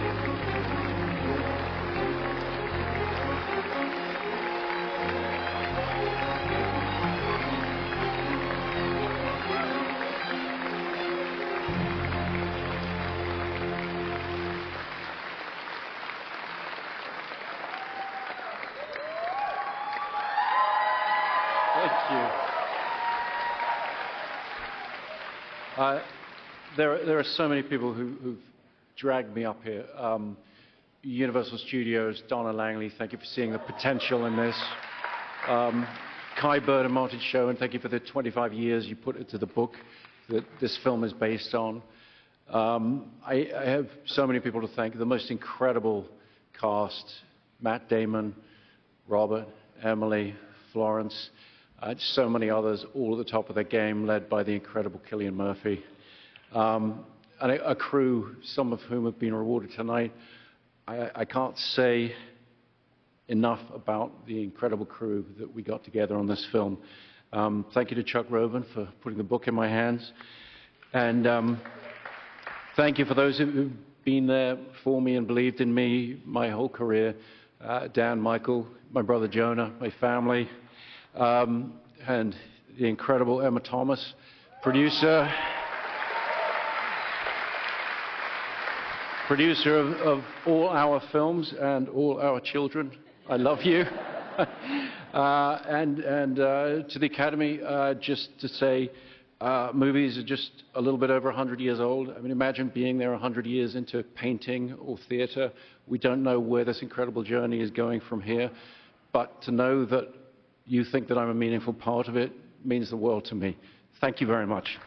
There are so many people who've dragged me up here. Universal Studios, Donna Langley, thank you for seeing the potential in this. Kai Bird and Martin Show, and thank you for the 25 years you put into the book that this film is based on. I have so many people to thank. The most incredible cast: Matt Damon, Robert, Emily, Florence, so many others, all at the top of their game, led by the incredible Cillian Murphy. And a crew, some of whom have been rewarded tonight. I can't say enough about the incredible crew that we got together on this film. Thank you to Chuck Roven for putting the book in my hands. And thank you for those who've been there for me and believed in me my whole career. Dan, Michael, my brother Jonah, my family, and the incredible Emma Thomas, producer of all our films and all our children. I love you. And to the Academy, just to say, movies are just a little bit over 100 years old. I mean, imagine being there 100 years into painting or theater. We don't know where this incredible journey is going from here, but to know that you think that I'm a meaningful part of it means the world to me. Thank you very much.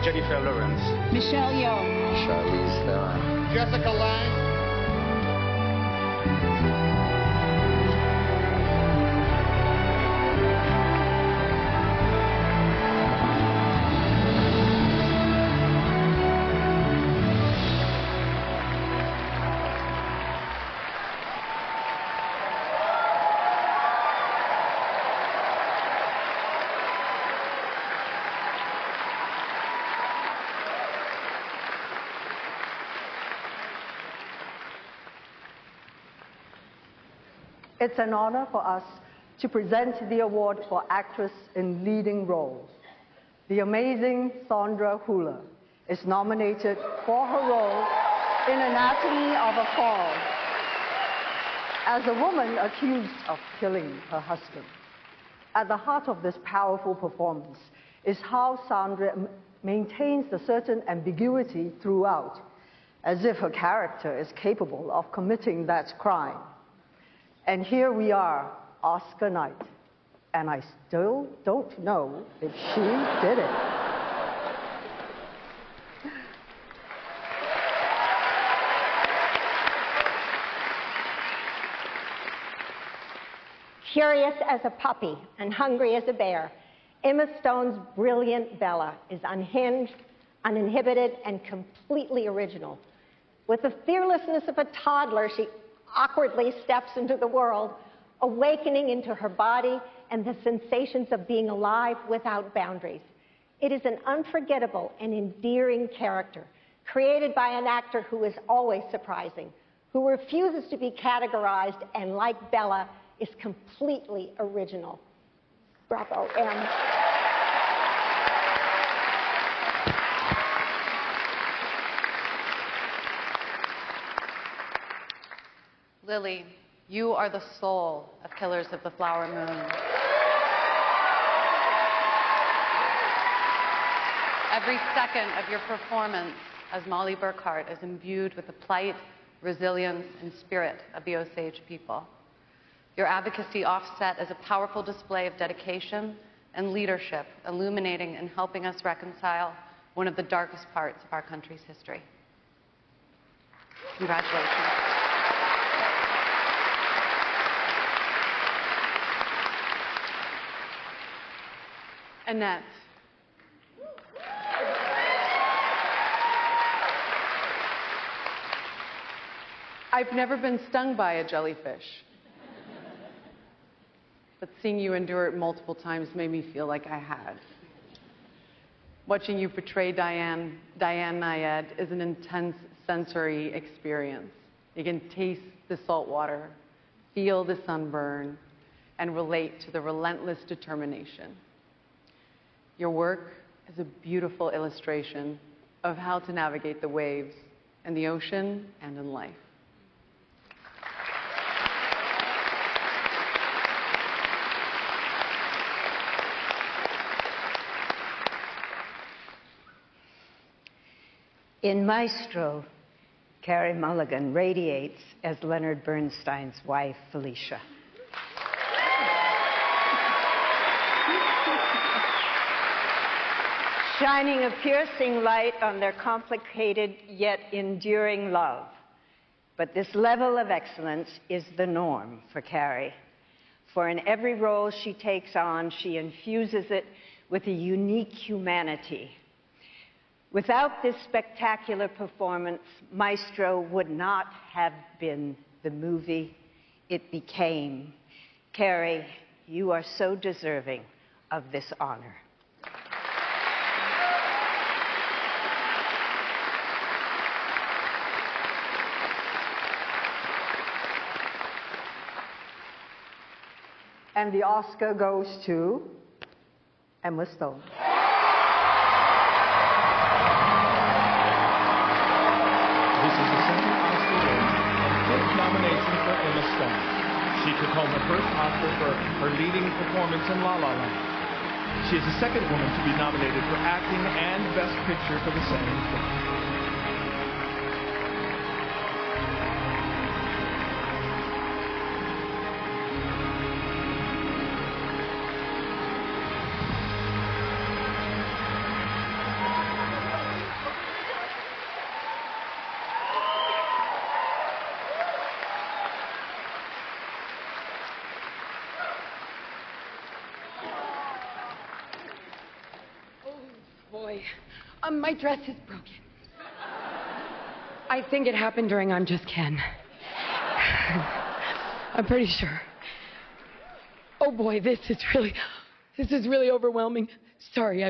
Jennifer Lawrence. Michelle Yeoh. Charlize Theron. Jessica Lange. It's an honor for us to present the award for actress in leading roles. The amazing Sandra Hüller is nominated for her role in Anatomy of a Fall as a woman accused of killing her husband. At the heart of this powerful performance is how Sandra maintains a certain ambiguity throughout, as if her character is capable of committing that crime. And here we are, Oscar night, and I still don't know if she did it. Curious as a puppy and hungry as a bear, Emma Stone's brilliant Bella is unhinged, uninhibited, and completely original. With the fearlessness of a toddler, she awkwardly steps into the world, awakening into her body and the sensations of being alive without boundaries. It is an unforgettable and endearing character, created by an actor who is always surprising, who refuses to be categorized, and like Bella, is completely original. Bravo, Em. Lily, you are the soul of Killers of the Flower Moon. Every second of your performance as Molly Burkhart is imbued with the plight, resilience, and spirit of the Osage people. Your advocacy offset is a powerful display of dedication and leadership, illuminating and helping us reconcile one of the darkest parts of our country's history. Congratulations. Annette. I've never been stung by a jellyfish. But seeing you endure it multiple times made me feel like I had. Watching you portray Diane Nayed is an intense sensory experience. You can taste the salt water, feel the sunburn, and relate to the relentless determination. Your work is a beautiful illustration of how to navigate the waves in the ocean and in life. In Maestro, Carey Mulligan radiates as Leonard Bernstein's wife, Felicia. Shining a piercing light on their complicated yet enduring love. But this level of excellence is the norm for Carey. For in every role she takes on, she infuses it with a unique humanity. Without this spectacular performance, Maestro would not have been the movie it became. Carey, you are so deserving of this honor. And the Oscar goes to Emma Stone. This is the second Oscar win and fifth nomination for Emma Stone. She took home her first Oscar for her leading performance in La La Land. She is the second woman to be nominated for acting and Best Picture for the same film. Boy, my dress is broken. I think it happened during I'm Just Ken. I'm pretty sure. Oh boy, this is really overwhelming. Sorry,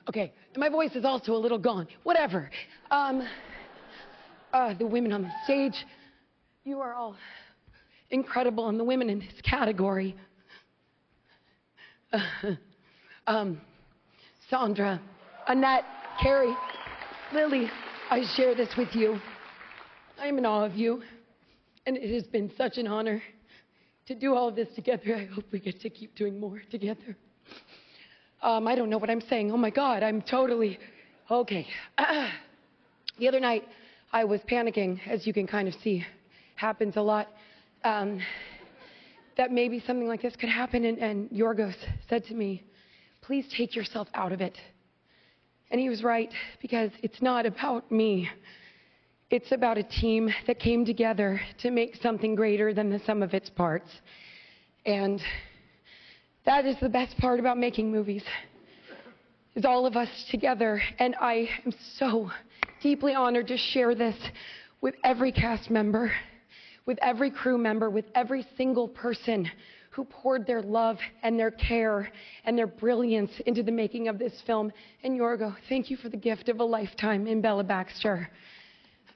okay. My voice is also a little gone. Whatever. The women on the stage, you are all incredible, and the women in this category, Sandra, Annette, Carrie, Lily, I share this with you. I am in awe of you, and it has been such an honor to do all of this together. I hope we get to keep doing more together. I don't know what I'm saying. Oh my God, I'm totally, okay. The other night, I was panicking, as you can kind of see, happens a lot, that maybe something like this could happen, and Yorgos said to me, please take yourself out of it. And he was right, because it's not about me. It's about a team that came together to make something greater than the sum of its parts. And that is the best part about making movies, is all of us together. And I am so deeply honored to share this with every cast member, with every crew member, with every single person who poured their love and their care and their brilliance into the making of this film. And Yorgo, thank you for the gift of a lifetime in Bella Baxter.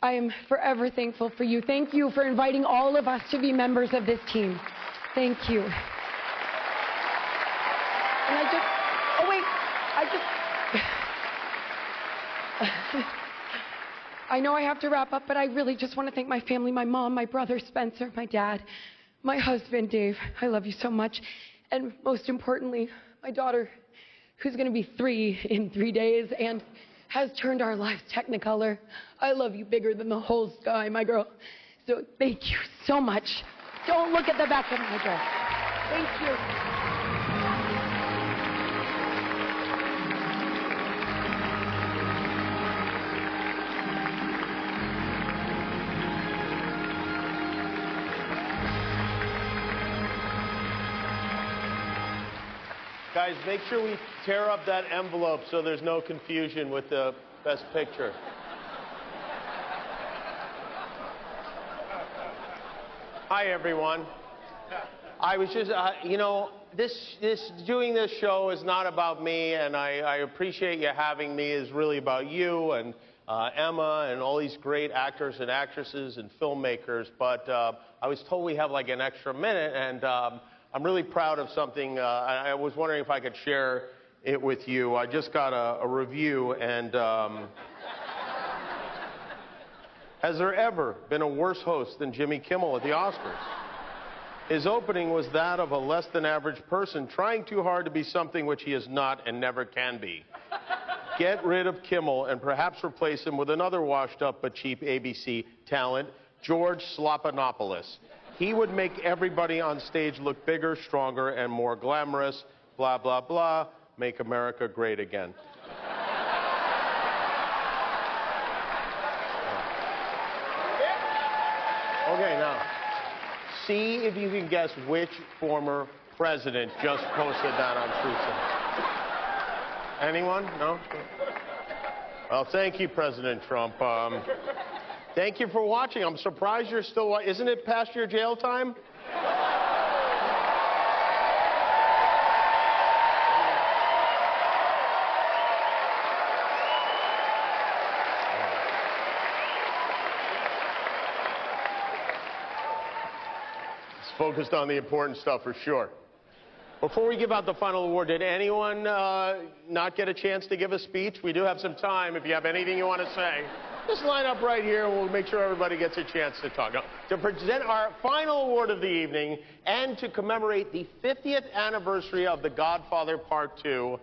I am forever thankful for you. Thank you for inviting all of us to be members of this team. Thank you. And I know I have to wrap up, but I really just want to thank my family, my mom, my brother, Spencer, my dad, my husband, Dave. I love you so much. And most importantly, my daughter, who's going to be 3 in 3 days and has turned our lives technicolor. I love you bigger than the whole sky, my girl. So thank you so much. Don't look at the back of my dress. Thank you. Guys, make sure we tear up that envelope so there's no confusion with the Best Picture. Hi, everyone. I was just, you know, doing this show is not about me, and I appreciate you having me. It's really about you and Emma and all these great actors and actresses and filmmakers. But I was told we have like an extra minute, and I'm really proud of something. I was wondering if I could share it with you. I just got a review, and has there ever been a worse host than Jimmy Kimmel at the Oscars? His opening was that of a less than average person trying too hard to be something which he is not and never can be. Get rid of Kimmel and perhaps replace him with another washed up but cheap ABC talent, George Slopanopoulos. He would make everybody on stage look bigger, stronger, and more glamorous. Blah, blah, blah. Make America great again. Okay, now, see if you can guess which former president just posted that on Truth. Anyone? No? Well, thank you, President Trump. Thank you for watching. I'm surprised you're still watching. Isn't it past your jail time? It's focused on the important stuff for sure. Before we give out the final award, did anyone not get a chance to give a speech? We do have some time if you have anything you want to say. Just line up right here and we'll make sure everybody gets a chance to talk. Now, to present our final award of the evening and to commemorate the 50th anniversary of The Godfather Part 2,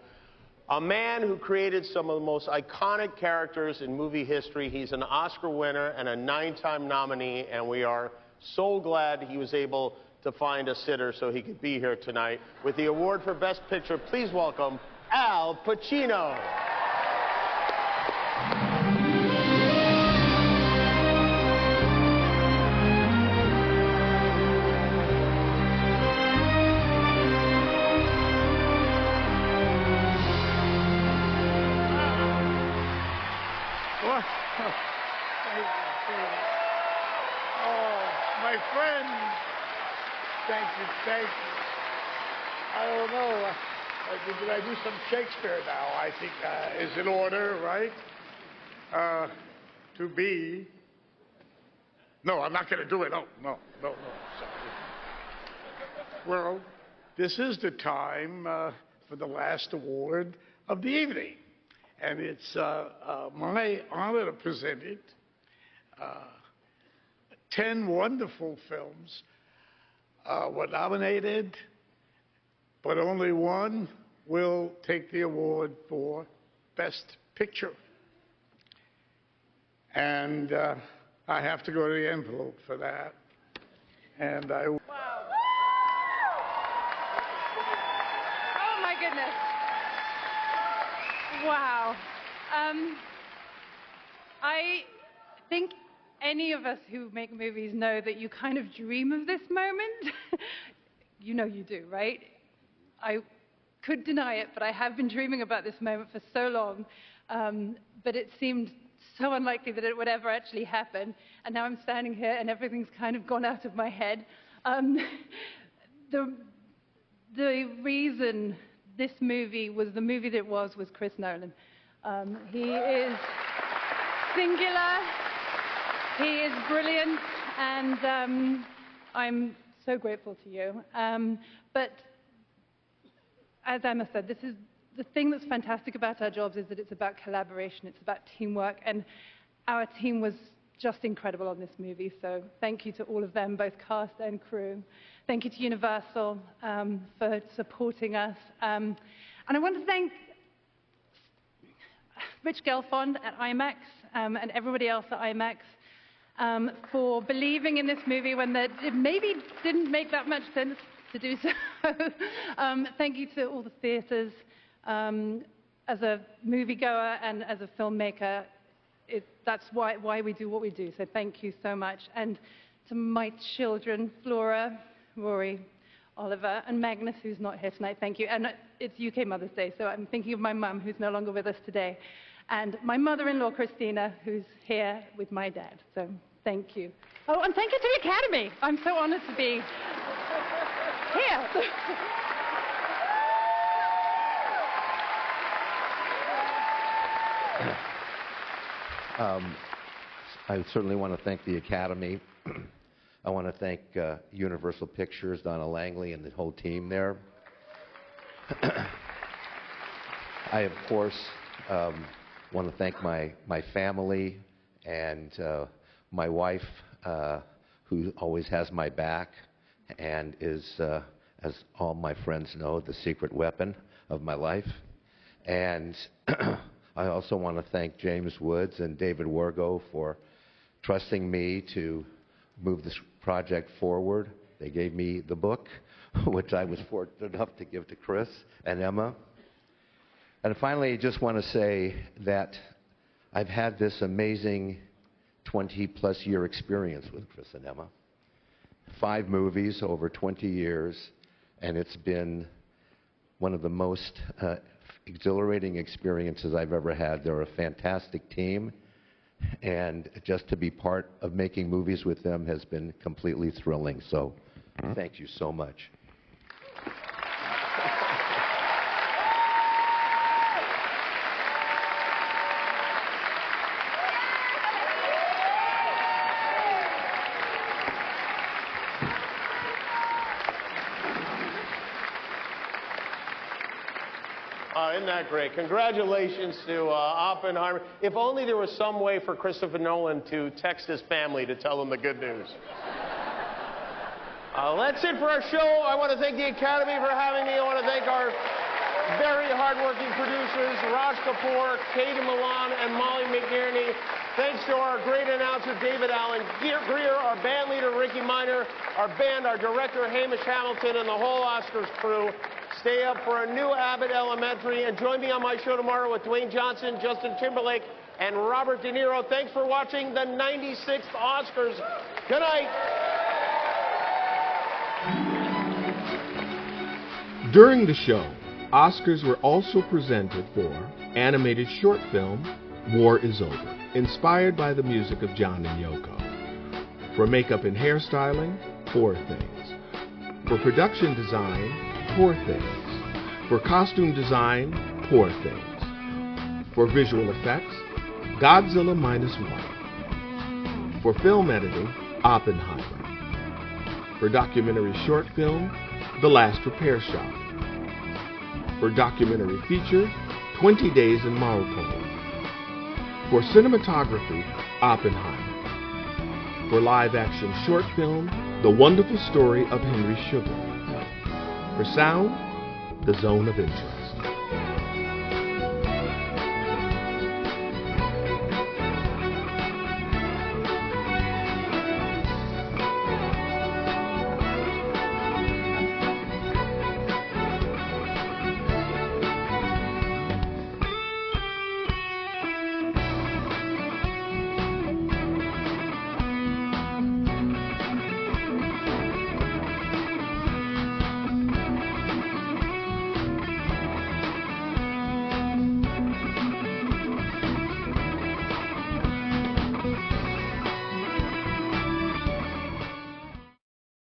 a man who created some of the most iconic characters in movie history. He's an Oscar winner and a 9-time nominee, and we are so glad he was able to find a sitter so he could be here tonight. With the award for Best Picture, please welcome Al Pacino. My friend, thank you. I don't know. Did I do some Shakespeare now? I think is in order, right? To be. No, I'm not going to do it. No. Sorry. Well, this is the time for the last award of the evening. And it's my honor to present it. 10 wonderful films were nominated, but only one will take the award for Best Picture. And I have to go to the envelope for that. And I... Oh, my goodness. Wow. I think any of us who make movies know that you kind of dream of this moment. You know you do, right? I could deny it, but I have been dreaming about this moment for so long. But it seemed so unlikely that it would ever actually happen. And now I'm standing here and everything's kind of gone out of my head. The reason this movie was the movie that it was Chris Nolan. He is singular, he is brilliant, and I'm so grateful to you. But as Emma said, this is the thing that's fantastic about our jobs is that it's about collaboration, it's about teamwork, and our team was just incredible on this movie, so thank you to all of them, both cast and crew. Thank you to Universal for supporting us. And I want to thank Rich Gelfond at IMAX and everybody else at IMAX for believing in this movie when it maybe didn't make that much sense to do so. Thank you to all the theaters. As a moviegoer and as a filmmaker, that's why we do what we do, so thank you so much. And to my children, Flora, Rory, Oliver, and Magnus, who's not here tonight, thank you. And it's UK Mother's Day, so I'm thinking of my mum, who's no longer with us today, and my mother-in-law, Christina, who's here with my dad, so thank you. Oh, and thank you to the Academy. I'm so honored to be here. I certainly want to thank the Academy. I want to thank Universal Pictures, Donna Langley, and the whole team there. I, of course, want to thank my family and my wife, who always has my back and is, as all my friends know, the secret weapon of my life. And I also want to thank James Woods and David Wargo for trusting me to move this project forward. They gave me the book, which I was fortunate enough to give to Chris and Emma. And finally, I just want to say that I've had this amazing 20-plus year experience with Chris and Emma. 5 movies over 20 years, and it's been one of the most exhilarating experiences I've ever had. They're a fantastic team, and just to be part of making movies with them has been completely thrilling. So thank you so much. Isn't that great? Congratulations to Oppenheimer. If only there was some way for Christopher Nolan to text his family to tell them the good news. That's it for our show. I want to thank the Academy for having me. I want to thank our very hardworking producers, Raj Kapoor, Katie Milan, and Molly McNerney. Thanks to our great announcer, David Allen Greer, our band leader, Ricky Miner, our band, our director, Hamish Hamilton, and the whole Oscars crew. Stay up for a new Abbott Elementary, and join me on my show tomorrow with Dwayne Johnson, Justin Timberlake, and Robert De Niro. Thanks for watching the 96th Oscars. Good night. During the show, Oscars were also presented for animated short film, War Is Over, inspired by the music of John and Yoko. For makeup and hairstyling, Poor Things. For production design, Poor Things. For costume design, Poor Things. For visual effects, Godzilla -1. For film editing, Oppenheimer. For documentary short film, The Last Repair Shop. For documentary feature, 20 Days in Maripol. For cinematography, Oppenheimer. For live-action short film, The Wonderful Story of Henry Sugar. For sound, The Zone of Interest.